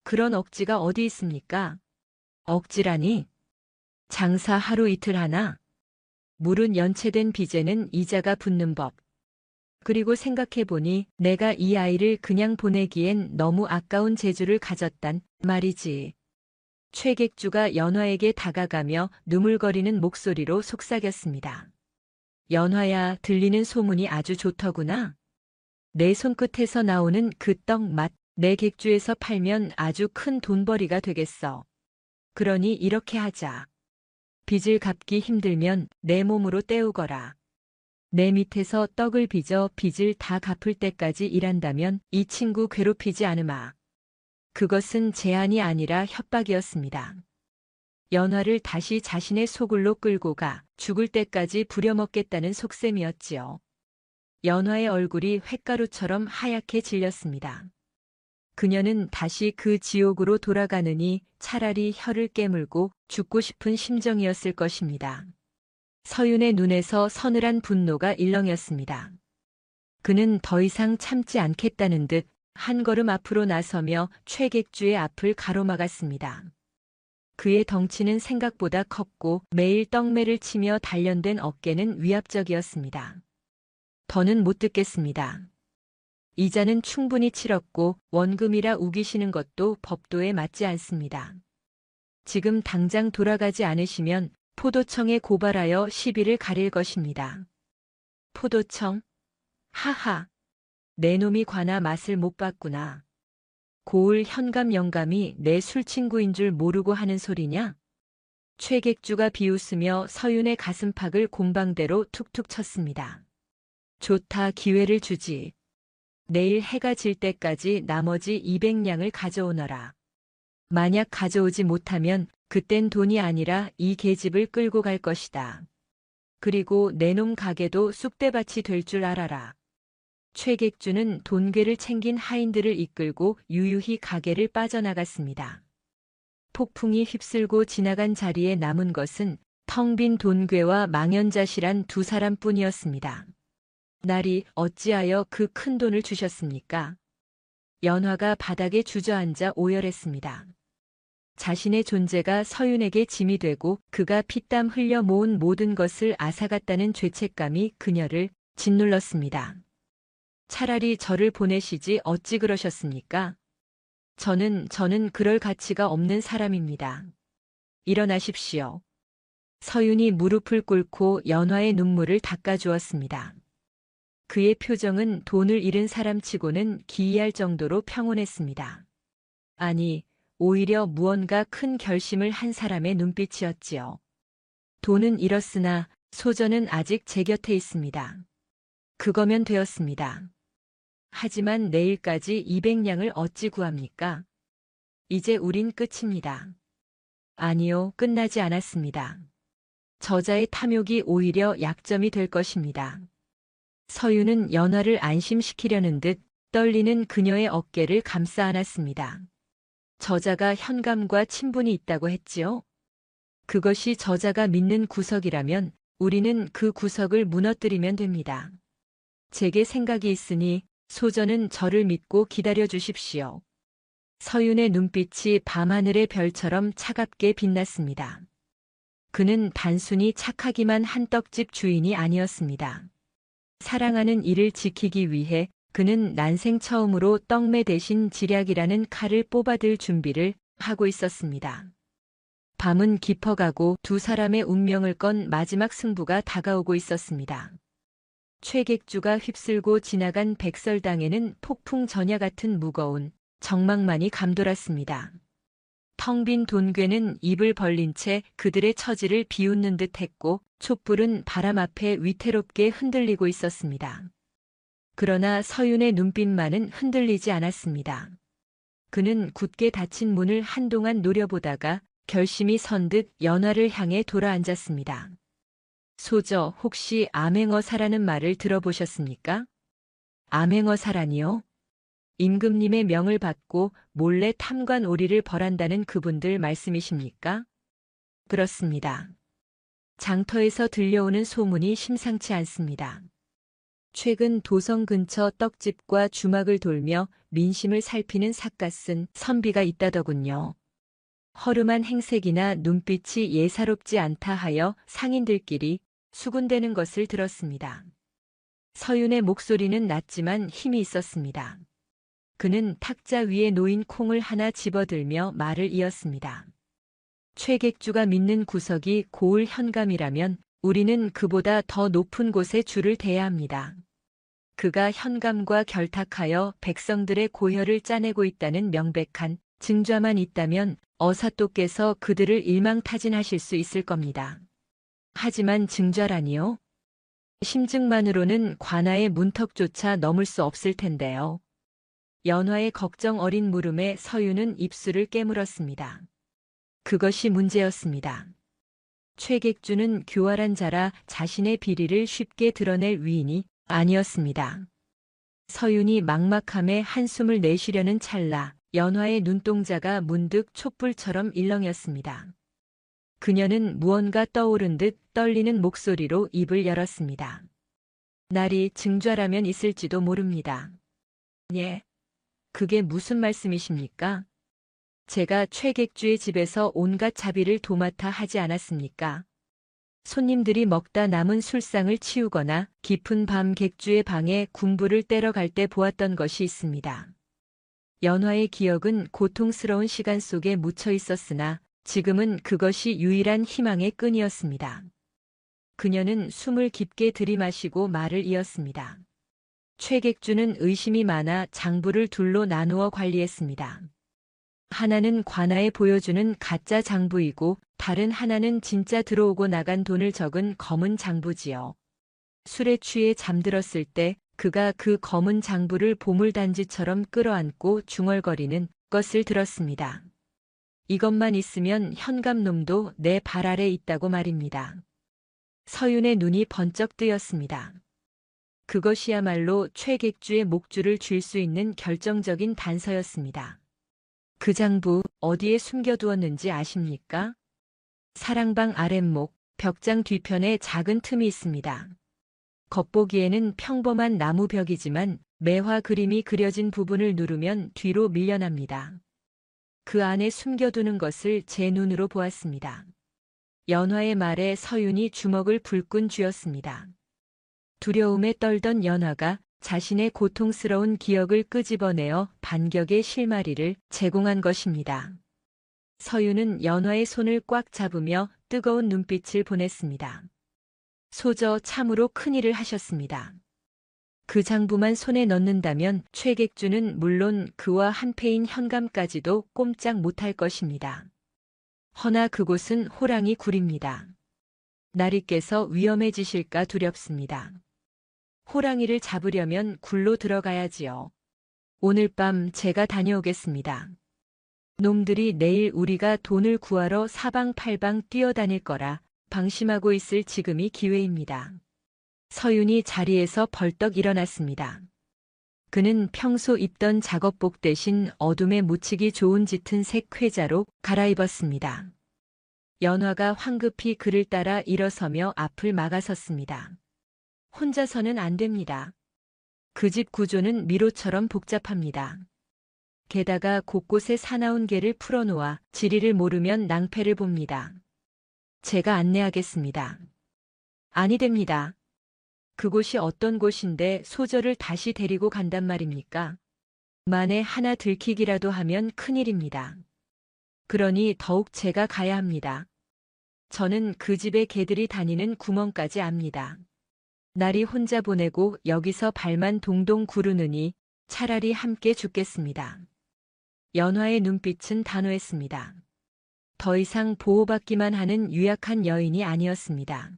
그런 억지가 어디 있습니까? 억지라니? 장사 하루 이틀 하나? 물은 연체된 빚에는 이자가 붙는 법. 그리고 생각해보니 내가 이 아이를 그냥 보내기엔 너무 아까운 재주를 가졌단 말이지. 최객주가 연화에게 다가가며 누물거리는 목소리로 속삭였습니다. 연화야, 들리는 소문이 아주 좋더구나. 내 손끝에서 나오는 그 떡 맛, 내 객주에서 팔면 아주 큰 돈벌이가 되겠어. 그러니 이렇게 하자. 빚을 갚기 힘들면 내 몸으로 때우거라. 내 밑에서 떡을 빚어 빚을 다 갚을 때까지 일한다면 이 친구 괴롭히지 않으마. 그것은 제안이 아니라 협박이었습니다. 연화를 다시 자신의 소굴로 끌고 가 죽을 때까지 부려먹겠다는 속셈이었지요. 연화의 얼굴이 횟가루처럼 하얗게 질렸습니다. 그녀는 다시 그 지옥으로 돌아가느니 차라리 혀를 깨물고 죽고 싶은 심정이었을 것입니다. 서윤의 눈에서 서늘한 분노가 일렁였습니다. 그는 더 이상 참지 않겠다는 듯 한 걸음 앞으로 나서며 최객주의 앞을 가로막았습니다. 그의 덩치는 생각보다 컸고 매일 떡매를 치며 단련된 어깨는 위압적이었습니다. 더는 못 듣겠습니다. 이자는 충분히 치렀고 원금이라 우기시는 것도 법도에 맞지 않습니다. 지금 당장 돌아가지 않으시면 포도청에 고발하여 시비를 가릴 것입니다. 포도청? 하하. 내 놈이 관아 맛을 못 봤구나. 고을 현감 영감이 내 술친구인 줄 모르고 하는 소리냐? 최객주가 비웃으며 서윤의 가슴팍을 곰방대로 툭툭 쳤습니다. 좋다, 기회를 주지. 내일 해가 질 때까지 나머지 200냥을 가져오너라. 만약 가져오지 못하면 그땐 돈이 아니라 이 계집을 끌고 갈 것이다. 그리고 내 놈 가게도 쑥대밭이 될 줄 알아라. 최객주는 돈괴를 챙긴 하인들을 이끌고 유유히 가게를 빠져나갔습니다. 폭풍이 휩쓸고 지나간 자리에 남은 것은 텅 빈 돈괴와 망연자실한 두 사람뿐이었습니다. 날이 어찌하여 그 큰 돈을 주셨습니까? 연화가 바닥에 주저앉아 오열했습니다. 자신의 존재가 서윤에게 짐이 되고 그가 피땀 흘려 모은 모든 것을 앗아갔다는 죄책감이 그녀를 짓눌렀습니다. 차라리 저를 보내시지 어찌 그러셨습니까? 저는 그럴 가치가 없는 사람입니다. 일어나십시오. 서윤이 무릎을 꿇고 연화의 눈물을 닦아주었습니다. 그의 표정은 돈을 잃은 사람치고는 기이할 정도로 평온했습니다. 아니, 오히려 무언가 큰 결심을 한 사람의 눈빛이었지요. 돈은 잃었으나 소전은 아직 제 곁에 있습니다. 그거면 되었습니다. 하지만 내일까지 200냥을 어찌 구합니까? 이제 우린 끝입니다. 아니요, 끝나지 않았습니다. 저자의 탐욕이 오히려 약점이 될 것입니다. 서윤은 연화를 안심시키려는 듯 떨리는 그녀의 어깨를 감싸 안았습니다. 저자가 현감과 친분이 있다고 했지요? 그것이 저자가 믿는 구석이라면 우리는 그 구석을 무너뜨리면 됩니다. 제게 생각이 있으니 소전은 저를 믿고 기다려 주십시오. 서윤의 눈빛이 밤하늘의 별처럼 차갑게 빛났습니다. 그는 단순히 착하기만 한 떡집 주인이 아니었습니다. 사랑하는 이를 지키기 위해 그는 난생 처음으로 떡매 대신 지략이라는 칼을 뽑아들 준비를 하고 있었습니다. 밤은 깊어가고 두 사람의 운명을 건 마지막 승부가 다가오고 있었습니다. 최객주가 휩쓸고 지나간 백설당에는 폭풍 전야 같은 무거운 정막만이 감돌았습니다. 텅 빈 돈괴는 입을 벌린 채 그들의 처지를 비웃는 듯 했고 촛불은 바람 앞에 위태롭게 흔들리고 있었습니다. 그러나 서윤의 눈빛만은 흔들리지 않았습니다. 그는 굳게 닫힌 문을 한동안 노려보다가 결심이 선 듯 연화를 향해 돌아앉았습니다. 소저, 혹시 암행어사라는 말을 들어보셨습니까? 암행어사라니요? 임금님의 명을 받고 몰래 탐관 오리를 벌한다는 그분들 말씀이십니까? 그렇습니다. 장터에서 들려오는 소문이 심상치 않습니다. 최근 도성 근처 떡집과 주막을 돌며 민심을 살피는 삿갓은 선비가 있다더군요. 허름한 행색이나 눈빛이 예사롭지 않다 하여 상인들끼리 수군대는 것을 들었습니다. 서윤의 목소리는 낮지만 힘이 있었습니다. 그는 탁자 위에 놓인 콩을 하나 집어들며 말을 이었습니다. 최객주가 믿는 구석이 고을 현감이라면 우리는 그보다 더 높은 곳에 줄을 대야 합니다. 그가 현감과 결탁하여 백성들의 고혈을 짜내고 있다는 명백한 증좌만 있다면 어사또께서 그들을 일망타진하실 수 있을 겁니다. 하지만 증좌라니요? 심증만으로는 관아의 문턱조차 넘을 수 없을 텐데요. 연화의 걱정 어린 물음에 서윤은 입술을 깨물었습니다. 그것이 문제였습니다. 최객주는 교활한 자라 자신의 비리를 쉽게 드러낼 위인이 아니었습니다. 서윤이 막막함에 한숨을 내쉬려는 찰나 연화의 눈동자가 문득 촛불처럼 일렁였습니다. 그녀는 무언가 떠오른 듯 떨리는 목소리로 입을 열었습니다. 날이 증좌라면 있을지도 모릅니다. 예. 그게 무슨 말씀이십니까? 제가 최객주의 집에서 온갖 자비를 도맡아 하지 않았습니까? 손님들이 먹다 남은 술상을 치우거나 깊은 밤 객주의 방에 군부를 때려 갈 때 보았던 것이 있습니다. 연화의 기억은 고통스러운 시간 속에 묻혀 있었으나 지금은 그것이 유일한 희망의 끈이었습니다. 그녀는 숨을 깊게 들이마시고 말을 이었습니다. 최객주는 의심이 많아 장부를 둘로 나누어 관리했습니다. 하나는 관아에 보여주는 가짜 장부이고 다른 하나는 진짜 들어오고 나간 돈을 적은 검은 장부지요. 술에 취해 잠들었을 때 그가 그 검은 장부를 보물단지처럼 끌어안고 중얼거리는 것을 들었습니다. 이것만 있으면 현감놈도 내 발 아래 있다고 말입니다. 서윤의 눈이 번쩍 뜨였습니다. 그것이야말로 최객주의 목줄을 쥘 수 있는 결정적인 단서였습니다. 그 장부 어디에 숨겨두었는지 아십니까? 사랑방 아랫목, 벽장 뒤편에 작은 틈이 있습니다. 겉보기에는 평범한 나무 벽이지만 매화 그림이 그려진 부분을 누르면 뒤로 밀려납니다. 그 안에 숨겨두는 것을 제 눈으로 보았습니다. 연화의 말에 서윤이 주먹을 불끈 쥐었습니다. 두려움에 떨던 연화가 자신의 고통스러운 기억을 끄집어내어 반격의 실마리를 제공한 것입니다. 서윤은 연화의 손을 꽉 잡으며 뜨거운 눈빛을 보냈습니다. 소저 참으로 큰일을 하셨습니다. 그 장부만 손에 넣는다면 최객주는 물론 그와 한패인 현감까지도 꼼짝 못할 것입니다. 허나 그곳은 호랑이 굴입니다. 나리께서 위험해지실까 두렵습니다. 호랑이를 잡으려면 굴로 들어가야지요. 오늘 밤 제가 다녀오겠습니다. 놈들이 내일 우리가 돈을 구하러 사방팔방 뛰어다닐 거라 방심하고 있을 지금이 기회입니다. 서윤이 자리에서 벌떡 일어났습니다. 그는 평소 입던 작업복 대신 어둠에 묻히기 좋은 짙은 색 회자로 갈아입었습니다. 연화가 황급히 그를 따라 일어서며 앞을 막아섰습니다. 혼자서는 안 됩니다. 그 집 구조는 미로처럼 복잡합니다. 게다가 곳곳에 사나운 개를 풀어놓아 지리를 모르면 낭패를 봅니다. 제가 안내하겠습니다. 아니 됩니다. 그곳이 어떤 곳인데 소저를 다시 데리고 간단 말입니까? 만에 하나 들키기라도 하면 큰일입니다. 그러니 더욱 제가 가야 합니다. 저는 그 집에 개들이 다니는 구멍까지 압니다. 날이 혼자 보내고 여기서 발만 동동 구르느니 차라리 함께 죽겠습니다. 연화의 눈빛은 단호했습니다. 더 이상 보호받기만 하는 유약한 여인이 아니었습니다.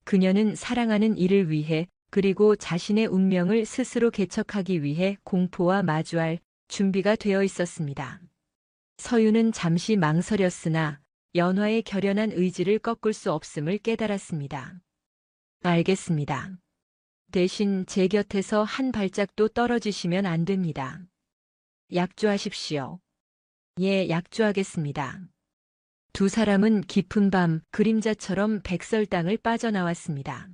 그녀는 사랑하는 이를 위해 그리고 자신의 운명을 스스로 개척하기 위해 공포와 마주할 준비가 되어 있었습니다. 서윤은 잠시 망설였으나 연화의 결연한 의지를 꺾을 수 없음을 깨달았습니다. 알겠습니다. 대신 제 곁에서 한 발짝도 떨어지시면 안 됩니다. 약조하십시오. 예, 약조하겠습니다. 두 사람은 깊은 밤 그림자처럼 백설당을 빠져나왔습니다.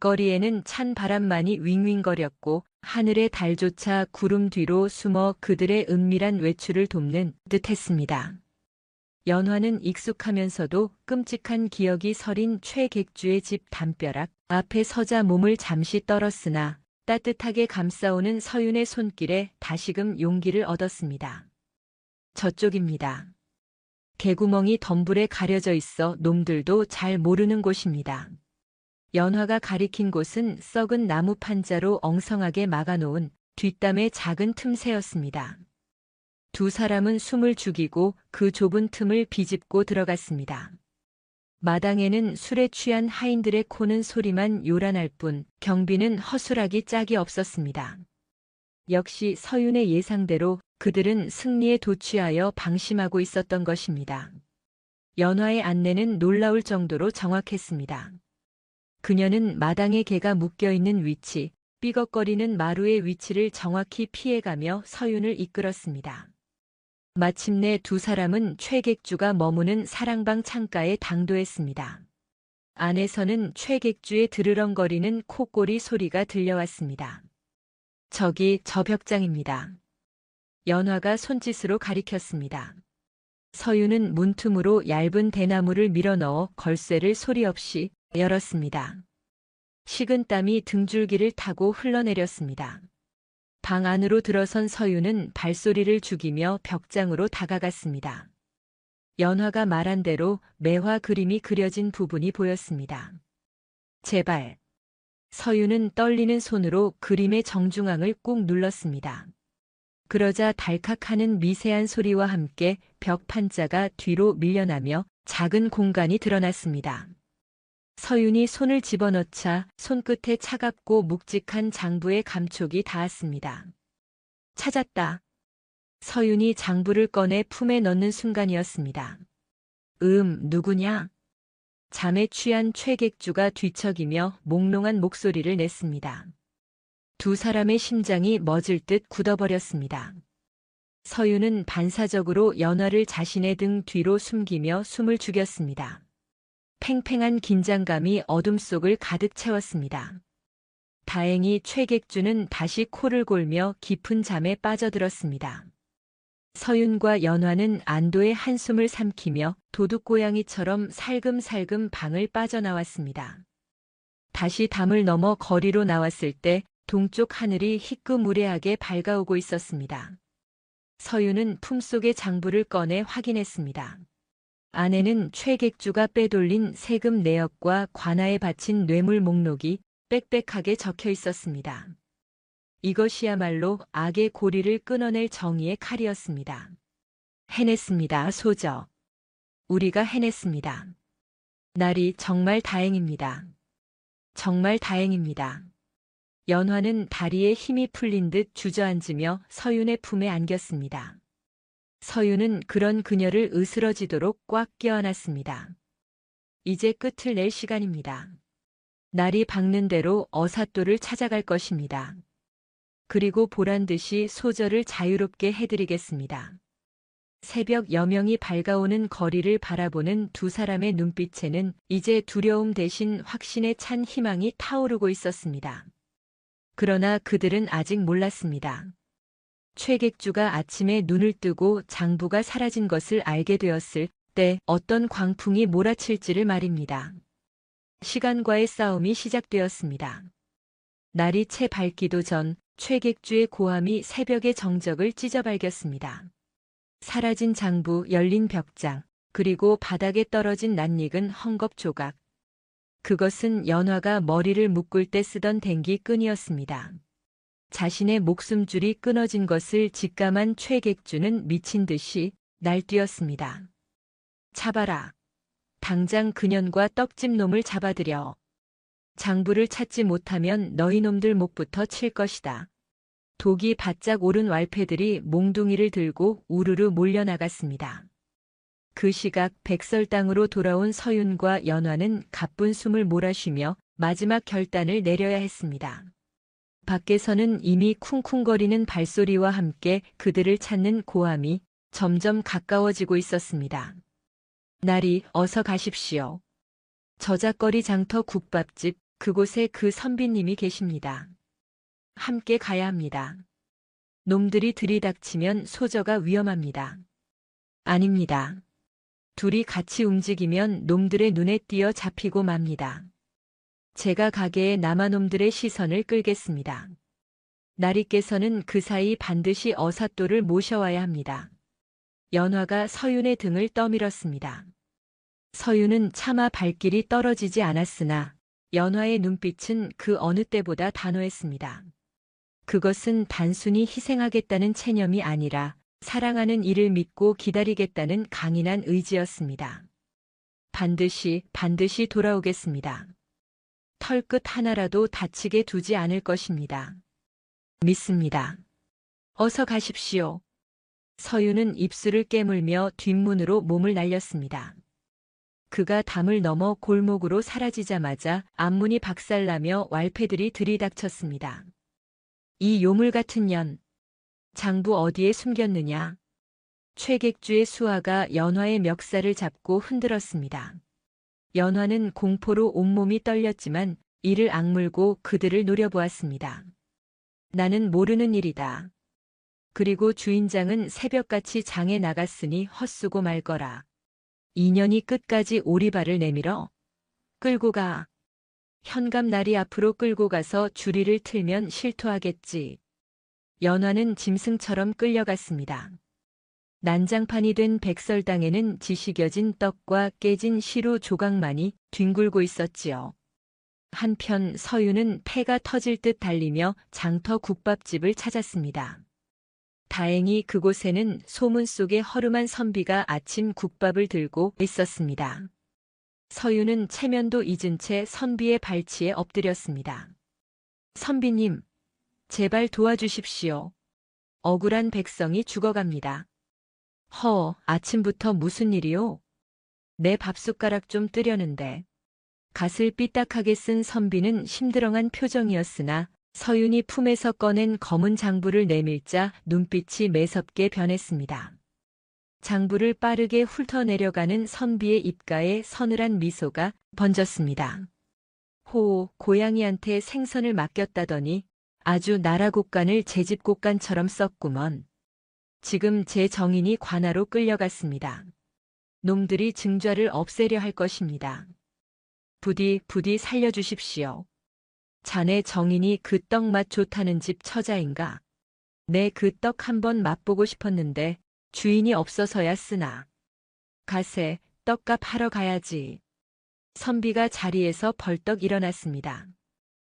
거리에는 찬 바람만이 윙윙거렸고 하늘의 달조차 구름 뒤로 숨어 그들의 은밀한 외출을 돕는 듯했습니다. 연화는 익숙하면서도 끔찍한 기억이 서린 최객주의 집 담벼락 앞에 서자 몸을 잠시 떨었으나 따뜻하게 감싸오는 서윤의 손길에 다시금 용기를 얻었습니다. 저쪽입니다. 개구멍이 덤불에 가려져 있어 놈들도 잘 모르는 곳입니다. 연화가 가리킨 곳은 썩은 나무 판자로 엉성하게 막아놓은 뒷담의 작은 틈새였습니다. 두 사람은 숨을 죽이고 그 좁은 틈을 비집고 들어갔습니다. 마당에는 술에 취한 하인들의 코는 소리만 요란할 뿐 경비는 허술하기 짝이 없었습니다. 역시 서윤의 예상대로 그들은 승리에 도취하여 방심하고 있었던 것입니다. 연화의 안내는 놀라울 정도로 정확했습니다. 그녀는 마당에 개가 묶여있는 위치, 삐걱거리는 마루의 위치를 정확히 피해가며 서윤을 이끌었습니다. 마침내 두 사람은 최객주가 머무는 사랑방 창가에 당도했습니다. 안에서는 최객주의 드르렁거리는 콧꼬리 소리가 들려왔습니다. 저기 저 벽장입니다. 연화가 손짓으로 가리켰습니다. 서윤은 문틈으로 얇은 대나무를 밀어넣어 걸쇠를 소리 없이 열었습니다. 식은 땀이 등줄기를 타고 흘러내렸습니다. 방 안으로 들어선 서윤은 발소리를 죽이며 벽장으로 다가갔습니다. 연화가 말한 대로 매화 그림이 그려진 부분이 보였습니다. 제발. 서윤은 떨리는 손으로 그림의 정중앙을 꾹 눌렀습니다. 그러자 달칵하는 미세한 소리와 함께 벽 판자가 뒤로 밀려나며 작은 공간이 드러났습니다. 서윤이 손을 집어넣자 손끝에 차갑고 묵직한 장부의 감촉이 닿았습니다. 찾았다. 서윤이 장부를 꺼내 품에 넣는 순간이었습니다. 누구냐? 잠에 취한 최객주가 뒤척이며 몽롱한 목소리를 냈습니다. 두 사람의 심장이 멎을 듯 굳어버렸습니다. 서윤은 반사적으로 연화를 자신의 등 뒤로 숨기며 숨을 죽였습니다. 팽팽한 긴장감이 어둠 속을 가득 채웠습니다. 다행히 최객주는 다시 코를 골며 깊은 잠에 빠져들었습니다. 서윤과 연화는 안도의 한숨을 삼키며 도둑고양이처럼 살금살금 방을 빠져나왔습니다. 다시 담을 넘어 거리로 나왔을 때 동쪽 하늘이 희끄무레하게 밝아오고 있었습니다. 서윤은 품속의 장부를 꺼내 확인했습니다. 안에는 최객주가 빼돌린 세금 내역과 관아에 바친 뇌물 목록이 빽빽하게 적혀 있었습니다. 이것이야말로 악의 고리를 끊어낼 정의의 칼이었습니다. 해냈습니다, 소저. 우리가 해냈습니다. 날이 정말 다행입니다. 정말 다행입니다. 연화는 다리에 힘이 풀린 듯 주저앉으며 서윤의 품에 안겼습니다. 서윤은 그런 그녀를 으스러지도록 꽉 껴안았습니다. 이제 끝을 낼 시간입니다. 날이 밝는 대로 어사또를 찾아갈 것입니다. 그리고 보란듯이 소저를 자유롭게 해드리겠습니다. 새벽 여명이 밝아오는 거리를 바라보는 두 사람의 눈빛에는 이제 두려움 대신 확신에 찬 희망이 타오르고 있었습니다. 그러나 그들은 아직 몰랐습니다. 최객주가 아침에 눈을 뜨고 장부가 사라진 것을 알게 되었을 때 어떤 광풍이 몰아칠지를 말입니다. 시간과의 싸움이 시작되었습니다. 날이 채 밝기도 전 최객주의 고함이 새벽의 정적을 찢어발겼습니다. 사라진 장부, 열린 벽장, 그리고 바닥에 떨어진 낯익은 헝겊 조각. 그것은 연화가 머리를 묶을 때 쓰던 댕기 끈이었습니다. 자신의 목숨줄이 끊어진 것을 직감한 최객주는 미친 듯이 날뛰었습니다. 잡아라. 당장 그년과 떡집 놈을 잡아들여. 장부를 찾지 못하면 너희 놈들 목부터 칠 것이다. 독이 바짝 오른 왈패들이 몽둥이를 들고 우르르 몰려나갔습니다. 그 시각 백설 땅으로 돌아온 서윤과 연화는 가쁜 숨을 몰아쉬며 마지막 결단을 내려야 했습니다. 밖에서는 이미 쿵쿵거리는 발소리와 함께 그들을 찾는 고함이 점점 가까워지고 있었습니다. 날이 어서 가십시오. 저작거리 장터 국밥집 그곳에 그 선비님이 계십니다. 함께 가야 합니다. 놈들이 들이닥치면 소저가 위험합니다. 아닙니다. 둘이 같이 움직이면 놈들의 눈에 띄어 잡히고 맙니다. 제가 가게에 남아놈들의 시선을 끌겠습니다. 나리께서는 그 사이 반드시 어사또를 모셔와야 합니다. 연화가 서윤의 등을 떠밀었습니다. 서윤은 차마 발길이 떨어지지 않았으나 연화의 눈빛은 그 어느 때보다 단호했습니다. 그것은 단순히 희생하겠다는 체념이 아니라 사랑하는 이를 믿고 기다리겠다는 강인한 의지였습니다. 반드시 돌아오겠습니다. 털끝 하나라도 다치게 두지 않을 것입니다. 믿습니다. 어서 가십시오. 서윤은 입술을 깨물며 뒷문으로 몸을 날렸습니다. 그가 담을 넘어 골목으로 사라지자마자 앞문이 박살나며 왈패들이 들이닥쳤습니다. 이 요물 같은 년, 장부 어디에 숨겼느냐? 최객주의 수하가 연화의 멱살을 잡고 흔들었습니다. 연화는 공포로 온몸이 떨렸지만 이를 악물고 그들을 노려보았습니다. 나는 모르는 일이다. 그리고 주인장은 새벽같이 장에 나갔으니 헛수고 말거라. 인연이 끝까지 오리발을 내밀어 끌고 가. 현감날이 앞으로 끌고 가서 주리를 틀면 실토하겠지. 연화는 짐승처럼 끌려갔습니다. 난장판이 된 백설당에는 지식여진 떡과 깨진 시루 조각만이 뒹굴고 있었지요. 한편 서윤은 폐가 터질 듯 달리며 장터 국밥집을 찾았습니다. 다행히 그곳에는 소문 속의 허름한 선비가 아침 국밥을 들고 있었습니다. 서윤은 체면도 잊은 채 선비의 발치에 엎드렸습니다. 선비님, 제발 도와주십시오. 억울한 백성이 죽어갑니다. 아침부터 무슨 일이요? 내 밥숟가락 좀 뜨려는데. 갓을 삐딱하게 쓴 선비는 심드렁한 표정이었으나 서윤이 품에서 꺼낸 검은 장부를 내밀자 눈빛이 매섭게 변했습니다. 장부를 빠르게 훑어내려가는 선비의 입가에 서늘한 미소가 번졌습니다. 고양이한테 생선을 맡겼다더니 아주 나라곡간을 제집곡간처럼 썼구먼. 지금 제 정인이 관하로 끌려갔습니다. 놈들이 증좌를 없애려 할 것입니다. 부디 살려주십시오. 자네 정인이 그 떡 맛 좋다는 집 처자인가? 내 그 떡 한번 맛보고 싶었는데 주인이 없어서야 쓰나. 가세, 떡값 하러 가야지. 선비가 자리에서 벌떡 일어났습니다.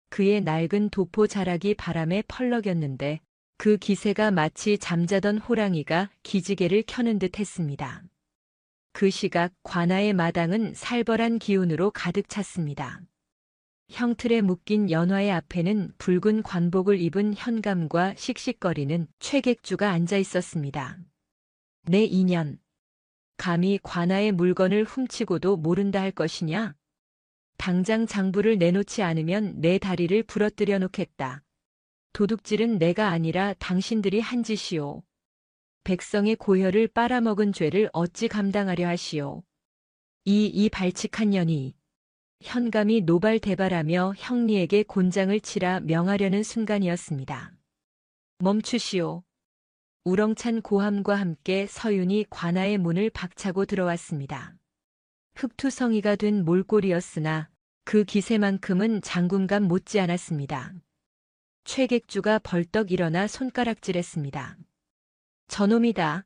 그의 낡은 도포 자락이 바람에 펄럭였는데 그 기세가 마치 잠자던 호랑이가 기지개를 켜는 듯 했습니다. 그 시각 관아의 마당은 살벌한 기운으로 가득 찼습니다. 형틀에 묶인 연화의 앞에는 붉은 관복을 입은 현감과 씩씩거리는 최객주가 앉아 있었습니다. 내 인연, 감히 관아의 물건을 훔치고도 모른다 할 것이냐? 당장 장부를 내놓지 않으면 내 다리를 부러뜨려 놓겠다. 도둑질은 내가 아니라 당신들이 한 짓이오. 백성의 고혈을 빨아먹은 죄를 어찌 감당하려 하시오. 이 발칙한 년이. 현감이 노발대발하며 형리에게 곤장을 치라 명하려는 순간이었습니다. 멈추시오. 우렁찬 고함과 함께 서윤이 관아의 문을 박차고 들어왔습니다. 흑투성이가 된 몰골이었으나 그 기세만큼은 장군감 못지않았습니다. 최객주가 벌떡 일어나 손가락질했습니다. 저놈이다.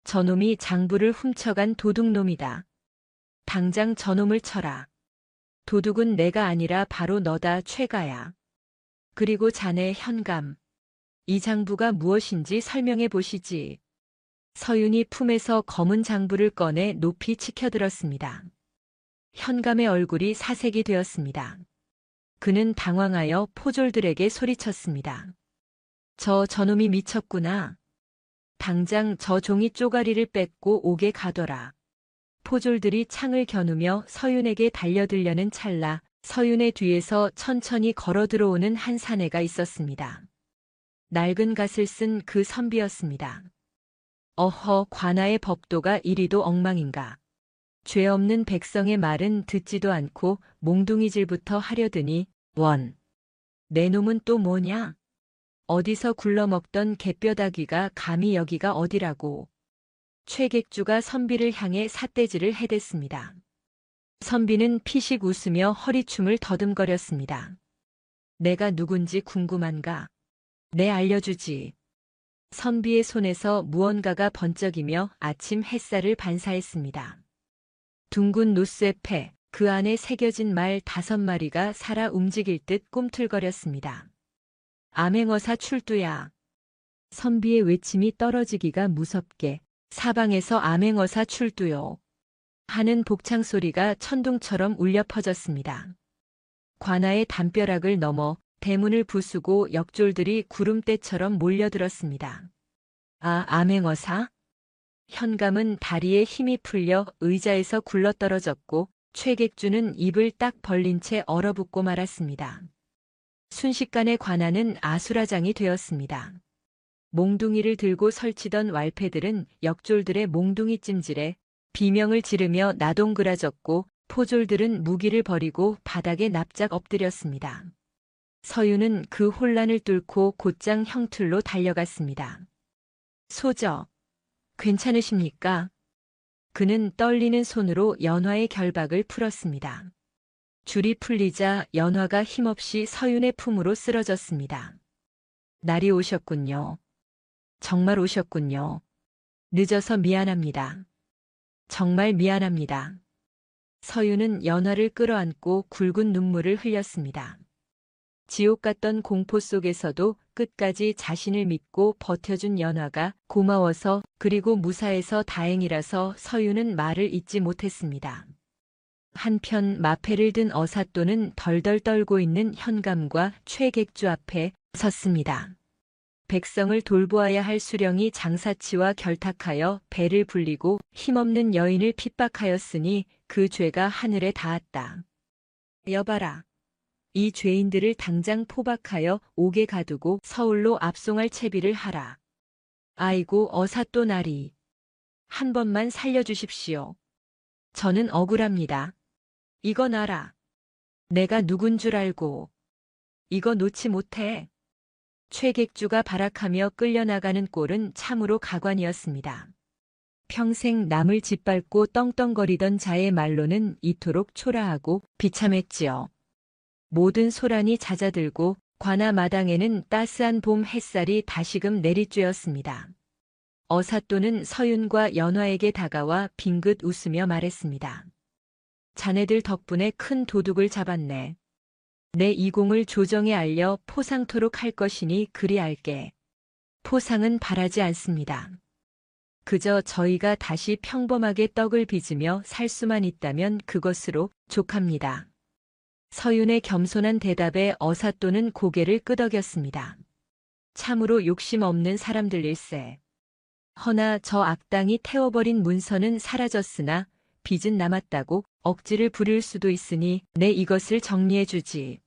저놈이 장부를 훔쳐간 도둑놈이다. 당장 저놈을 쳐라. 도둑은 내가 아니라 바로 너다, 최가야. 그리고 자네 현감. 이 장부가 무엇인지 설명해 보시지. 서윤이 품에서 검은 장부를 꺼내 높이 치켜들었습니다. 현감의 얼굴이 사색이 되었습니다. 그는 당황하여 포졸들에게 소리쳤습니다. 저놈이 미쳤구나. 당장 저 종이 쪼가리를 뺏고 옥에 가둬라. 포졸들이 창을 겨누며 서윤에게 달려들려는 찰나 서윤의 뒤에서 천천히 걸어 들어오는 한 사내가 있었습니다. 낡은 갓을 쓴 그 선비였습니다. 관아의 법도가 이리도 엉망인가. 죄 없는 백성의 말은 듣지도 않고 몽둥이질부터 하려드니 내 놈은 또 뭐냐? 어디서 굴러먹던 개뼈다귀가 감히 여기가 어디라고. 최객주가 선비를 향해 삿대질을 해댔습니다. 선비는 피식 웃으며 허리춤을 더듬거렸습니다. 내가 누군지 궁금한가? 내 알려주지. 선비의 손에서 무언가가 번쩍이며 아침 햇살을 반사했습니다. 둥근 노쇠패, 그 안에 새겨진 말 5마리가 살아 움직일 듯 꿈틀거렸습니다. 암행어사 출두야. 선비의 외침이 떨어지기가 무섭게 사방에서 암행어사 출두요 하는 복창 소리가 천둥처럼 울려 퍼졌습니다. 관아의 담벼락을 넘어 대문을 부수고 역졸들이 구름대처럼 몰려들었습니다. 아, 암행어사? 현감은 다리에 힘이 풀려 의자에서 굴러떨어졌고 최객주는 입을 딱 벌린 채 얼어붙고 말았습니다. 순식간에 관아는 아수라장이 되었습니다. 몽둥이를 들고 설치던 왈패들은 역졸들의 몽둥이 찜질에 비명을 지르며 나동그라졌고 포졸들은 무기를 버리고 바닥에 납작 엎드렸습니다. 서유는 그 혼란을 뚫고 곧장 형틀로 달려갔습니다. 소저, 괜찮으십니까? 그는 떨리는 손으로 연화의 결박을 풀었습니다. 줄이 풀리자 연화가 힘없이 서윤의 품으로 쓰러졌습니다. 날이 오셨군요. 정말 오셨군요. 늦어서 미안합니다. 정말 미안합니다. 서윤은 연화를 끌어안고 굵은 눈물을 흘렸습니다. 지옥 같던 공포 속에서도 끝까지 자신을 믿고 버텨준 연화가 고마워서 그리고 무사해서 다행이라서 서윤은 말을 잇지 못했습니다. 한편 마패를 든 어사또는 덜덜 떨고 있는 현감과 최객주 앞에 섰습니다. 백성을 돌보아야 할 수령이 장사치와 결탁하여 배를 불리고 힘없는 여인을 핍박하였으니 그 죄가 하늘에 닿았다. 여봐라. 이 죄인들을 당장 포박하여 옥에 가두고 서울로 압송할 채비를 하라. 아이고 어사또 나리. 한 번만 살려주십시오. 저는 억울합니다. 이거 놔라. 내가 누군 줄 알고. 이거 놓지 못해. 최객주가 발악하며 끌려나가는 꼴은 참으로 가관이었습니다. 평생 남을 짓밟고 떵떵거리던 자의 말로는 이토록 초라하고 비참했지요. 모든 소란이 잦아들고 관아 마당에는 따스한 봄 햇살이 다시금 내리쬐었습니다. 어사또는 서윤과 연화에게 다가와 빙긋 웃으며 말했습니다. 자네들 덕분에 큰 도둑을 잡았네. 내 이공을 조정에 알려 포상토록 할 것이니 그리할게. 포상은 바라지 않습니다. 그저 저희가 다시 평범하게 떡을 빚으며 살 수만 있다면 그것으로 족합니다. 서윤의 겸손한 대답에 어사또는 고개를 끄덕였습니다. 참으로 욕심 없는 사람들일세. 허나 저 악당이 태워버린 문서는 사라졌으나 빚은 남았다고 억지를 부릴 수도 있으니 내 이것을 정리해주지.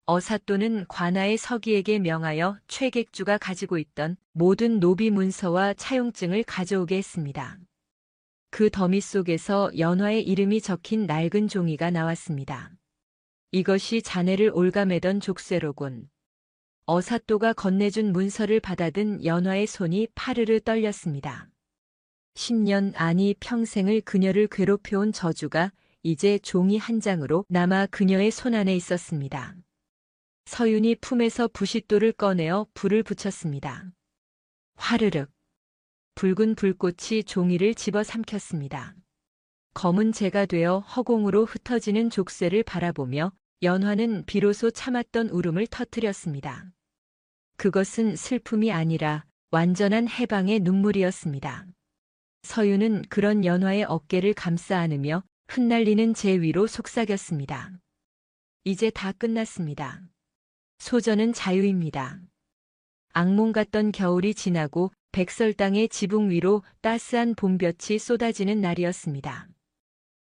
어사또는 관아의 서기에게 명하여 최객주가 가지고 있던 모든 노비 문서와 차용증을 가져오게 했습니다. 그 더미 속에서 연화의 이름이 적힌 낡은 종이가 나왔습니다. 이것이 자네를 올가매던 족쇄로군. 어사또가 건네준 문서를 받아든 연화의 손이 파르르 떨렸습니다. 10년 아니 평생을 그녀를 괴롭혀온 저주가 이제 종이 한 장으로 남아 그녀의 손안에 있었습니다. 서윤이 품에서 부싯돌을 꺼내어 불을 붙였습니다. 화르륵. 붉은 불꽃이 종이를 집어삼켰습니다. 검은 재가 되어 허공으로 흩어지는 족쇄를 바라보며 연화는 비로소 참았던 울음을 터뜨렸습니다. 그것은 슬픔이 아니라 완전한 해방의 눈물이었습니다. 서윤은 그런 연화의 어깨를 감싸 안으며 흩날리는 재 위로 속삭였습니다. 이제 다 끝났습니다. 소전은 자유입니다. 악몽 같던 겨울이 지나고 백설 땅의 지붕 위로 따스한 봄볕이 쏟아지는 날이었습니다.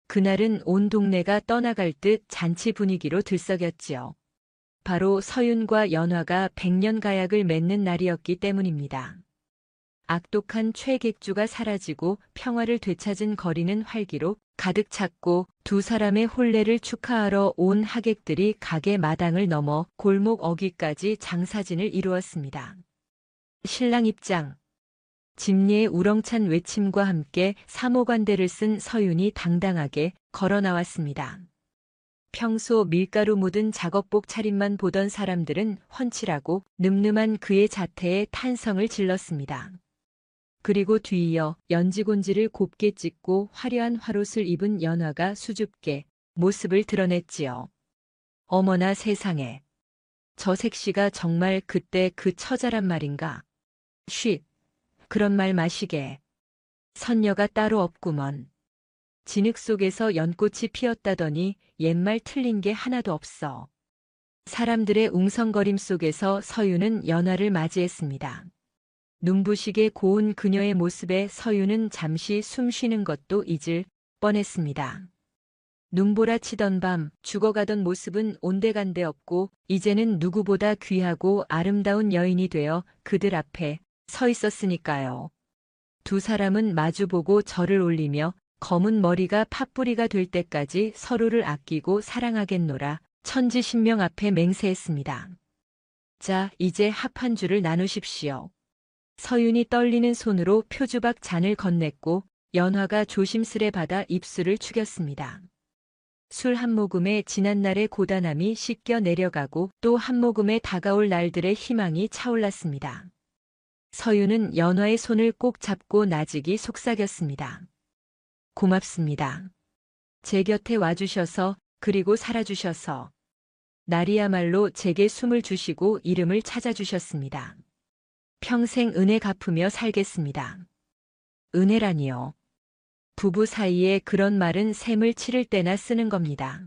그날은 온 동네가 떠나갈 듯 잔치 분위기로 들썩였지요. 바로 서윤과 연화가 100년 가약을 맺는 날이었기 때문입니다. 악독한 최객주가 사라지고 평화를 되찾은 거리는 활기로 가득 찼고 두 사람의 혼례를 축하하러 온 하객들이 가게 마당을 넘어 골목 어귀까지 장사진을 이루었습니다. 신랑 입장. 집리의 우렁찬 외침과 함께 사모관대를 쓴 서윤이 당당하게 걸어 나왔습니다. 평소 밀가루 묻은 작업복 차림만 보던 사람들은 훤칠하고 늠름한 그의 자태에 탄성을 질렀습니다. 그리고 뒤이어 연지곤지를 곱게 찢고 화려한 화롯을 입은 연화가 수줍게 모습을 드러냈지요. 어머나 세상에. 저 색시가 정말 그때 그 처자란 말인가? 쉿. 그런 말 마시게. 선녀가 따로 없구먼. 진흙 속에서 연꽃이 피었다더니 옛말 틀린 게 하나도 없어. 사람들의 웅성거림 속에서 서유는 연화를 맞이했습니다. 눈부시게 고운 그녀의 모습에 서유는 잠시 숨 쉬는 것도 잊을 뻔했습니다. 눈보라 치던 밤 죽어가던 모습은 온데간데 없고 이제는 누구보다 귀하고 아름다운 여인이 되어 그들 앞에 서 있었으니까요. 두 사람은 마주보고 절을 올리며 검은 머리가 팥뿌리가 될 때까지 서로를 아끼고 사랑하겠노라 천지신명 앞에 맹세했습니다. 자, 이제 합 한 줄을 나누십시오. 서윤이 떨리는 손으로 표주박 잔을 건넸고 연화가 조심스레 받아 입술을 축였습니다. 술 한 모금에 지난날의 고단함이 씻겨 내려가고 또 한 모금에 다가올 날들의 희망이 차올랐습니다. 서윤은 연화의 손을 꼭 잡고 나직이 속삭였습니다. 고맙습니다. 제 곁에 와주셔서 그리고 살아주셔서 날이야말로 제게 숨을 주시고 이름을 찾아주셨습니다. 평생 은혜 갚으며 살겠습니다. 은혜라니요. 부부 사이에 그런 말은 샘을 치를 때나 쓰는 겁니다.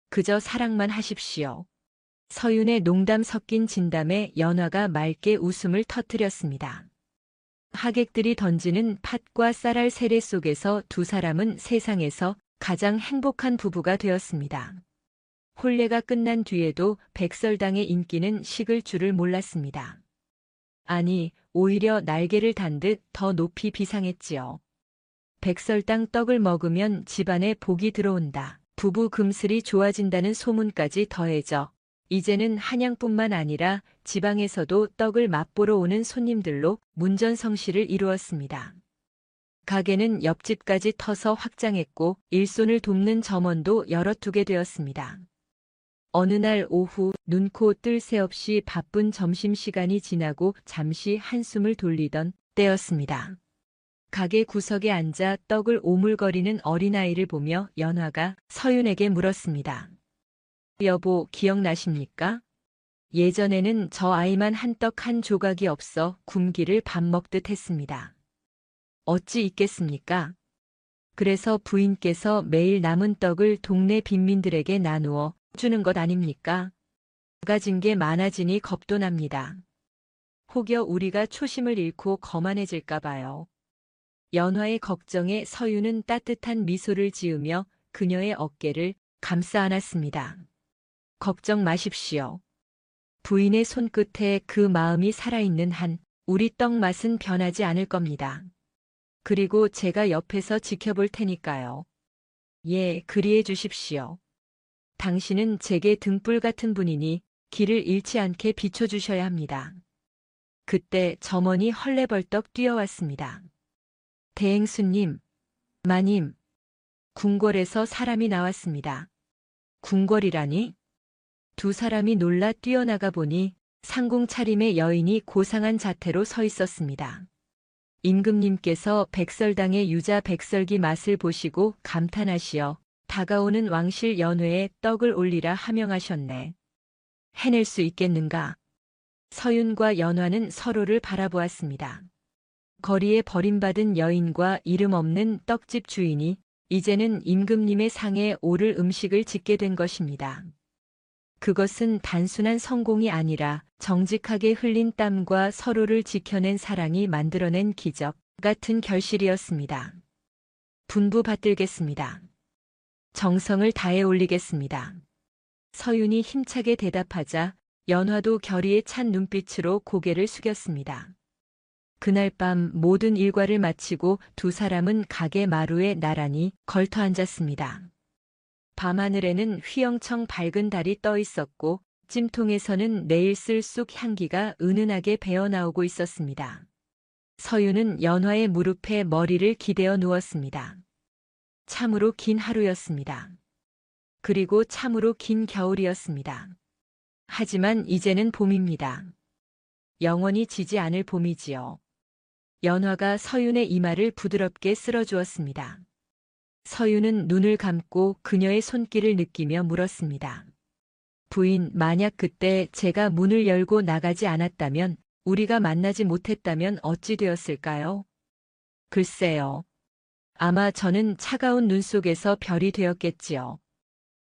그저 사랑만 하십시오. 서윤의 농담 섞인 진담에 연화가 맑게 웃음을 터뜨렸습니다. 하객들이 던지는 팥과 쌀알 세례 속에서 두 사람은 세상에서 가장 행복한 부부가 되었습니다. 혼례가 끝난 뒤에도 백설당의 인기는 식을 줄을 몰랐습니다. 아니, 오히려 날개를 단 듯 더 높이 비상했지요. 백설당 떡을 먹으면 집안에 복이 들어온다. 부부 금슬이 좋아진다는 소문까지 더해져 이제는 한양뿐만 아니라 지방에서도 떡을 맛보러 오는 손님들로 문전성시를 이루었습니다. 가게는 옆집까지 터서 확장했고 일손을 돕는 점원도 여럿 두게 되었습니다. 어느 날 오후 눈코 뜰 새 없이 바쁜 점심시간이 지나고 잠시 한숨을 돌리던 때였습니다. 가게 구석에 앉아 떡을 오물거리는 어린아이를 보며 연화가 서윤에게 물었습니다. 여보, 기억나십니까? 예전에는 저 아이만 한 떡 한 조각이 없어 굶기를 밥 먹듯 했습니다. 어찌 있겠습니까? 그래서 부인께서 매일 남은 떡을 동네 빈민들에게 나누어 주는 것 아닙니까? 가진 게 많아지니 겁도 납니다. 혹여 우리가 초심을 잃고 거만해질까 봐요. 연화의 걱정에 서유는 따뜻한 미소를 지으며 그녀의 어깨를 감싸 안았습니다. 걱정 마십시오. 부인의 손끝에 그 마음이 살아있는 한 우리 떡 맛은 변하지 않을 겁니다. 그리고 제가 옆에서 지켜볼 테니까요. 예, 그리해 주십시오. 당신은 제게 등불 같은 분이니 길을 잃지 않게 비춰주셔야 합니다. 그때 점원이 헐레벌떡 뛰어왔습니다. 대행수님, 마님, 궁궐에서 사람이 나왔습니다. 궁궐이라니? 두 사람이 놀라 뛰어나가 보니 상궁 차림의 여인이 고상한 자태로 서 있었습니다. 임금님께서 백설당의 유자 백설기 맛을 보시고 감탄하시어 다가오는 왕실 연회에 떡을 올리라 하명하셨네. 해낼 수 있겠는가? 서윤과 연화는 서로를 바라보았습니다. 거리에 버림받은 여인과 이름 없는 떡집 주인이 이제는 임금님의 상에 오를 음식을 짓게 된 것입니다. 그것은 단순한 성공이 아니라 정직하게 흘린 땀과 서로를 지켜낸 사랑이 만들어낸 기적 같은 결실이었습니다. 분부 받들겠습니다. 정성을 다해 올리겠습니다. 서윤이 힘차게 대답하자 연화도 결의에 찬 눈빛으로 고개를 숙였습니다. 그날 밤 모든 일과를 마치고 두 사람은 가게 마루에 나란히 걸터 앉았습니다. 밤하늘에는 휘영청 밝은 달이 떠 있었고 찜통에서는 내일 쓸 쑥 향기가 은은하게 배어나오고 있었습니다. 서윤은 연화의 무릎에 머리를 기대어 누웠습니다. 참으로 긴 하루였습니다. 그리고 참으로 긴 겨울이었습니다. 하지만 이제는 봄입니다. 영원히 지지 않을 봄이지요. 연화가 서윤의 이마를 부드럽게 쓸어주었습니다. 서윤은 눈을 감고 그녀의 손길을 느끼며 물었습니다. 부인, 만약 그때 제가 문을 열고 나가지 않았다면, 우리가 만나지 못했다면 어찌 되었을까요? 글쎄요. 아마 저는 차가운 눈 속에서 별이 되었겠지요.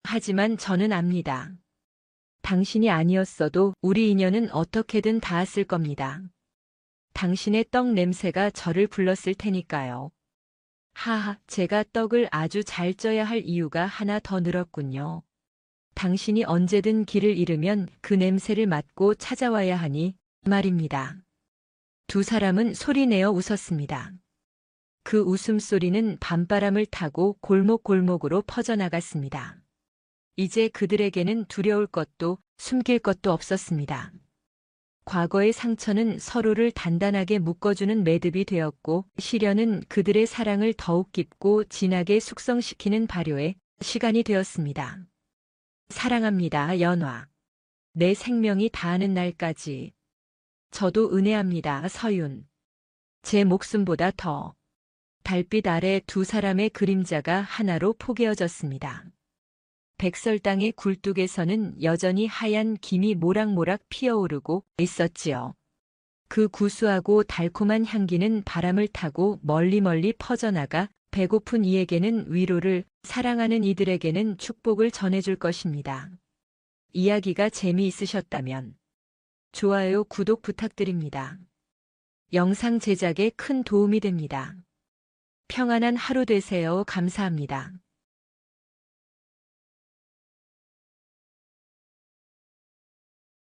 하지만 저는 압니다. 당신이 아니었어도 우리 인연은 어떻게든 닿았을 겁니다. 당신의 떡 냄새가 저를 불렀을 테니까요. 하하, 제가 떡을 아주 잘 쪄야 할 이유가 하나 더 늘었군요. 당신이 언제든 길을 잃으면 그 냄새를 맡고 찾아와야 하니 말입니다. 두 사람은 소리내어 웃었습니다. 그 웃음소리는 밤바람을 타고 골목골목으로 퍼져나갔습니다. 이제 그들에게는 두려울 것도 숨길 것도 없었습니다. 과거의 상처는 서로를 단단하게 묶어주는 매듭이 되었고, 시련은 그들의 사랑을 더욱 깊고 진하게 숙성시키는 발효의 시간이 되었습니다. 사랑합니다, 연화. 내 생명이 다하는 날까지. 저도 은혜합니다, 서윤. 제 목숨보다 더. 달빛 아래 두 사람의 그림자가 하나로 포개어졌습니다. 백설당의 굴뚝에서는 여전히 하얀 김이 모락모락 피어오르고 있었지요. 그 구수하고 달콤한 향기는 바람을 타고 멀리 퍼져나가 배고픈 이에게는 위로를, 사랑하는 이들에게는 축복을 전해줄 것입니다. 이야기가 재미있으셨다면 좋아요, 구독 부탁드립니다. 영상 제작에 큰 도움이 됩니다. 평안한 하루 되세요. 감사합니다.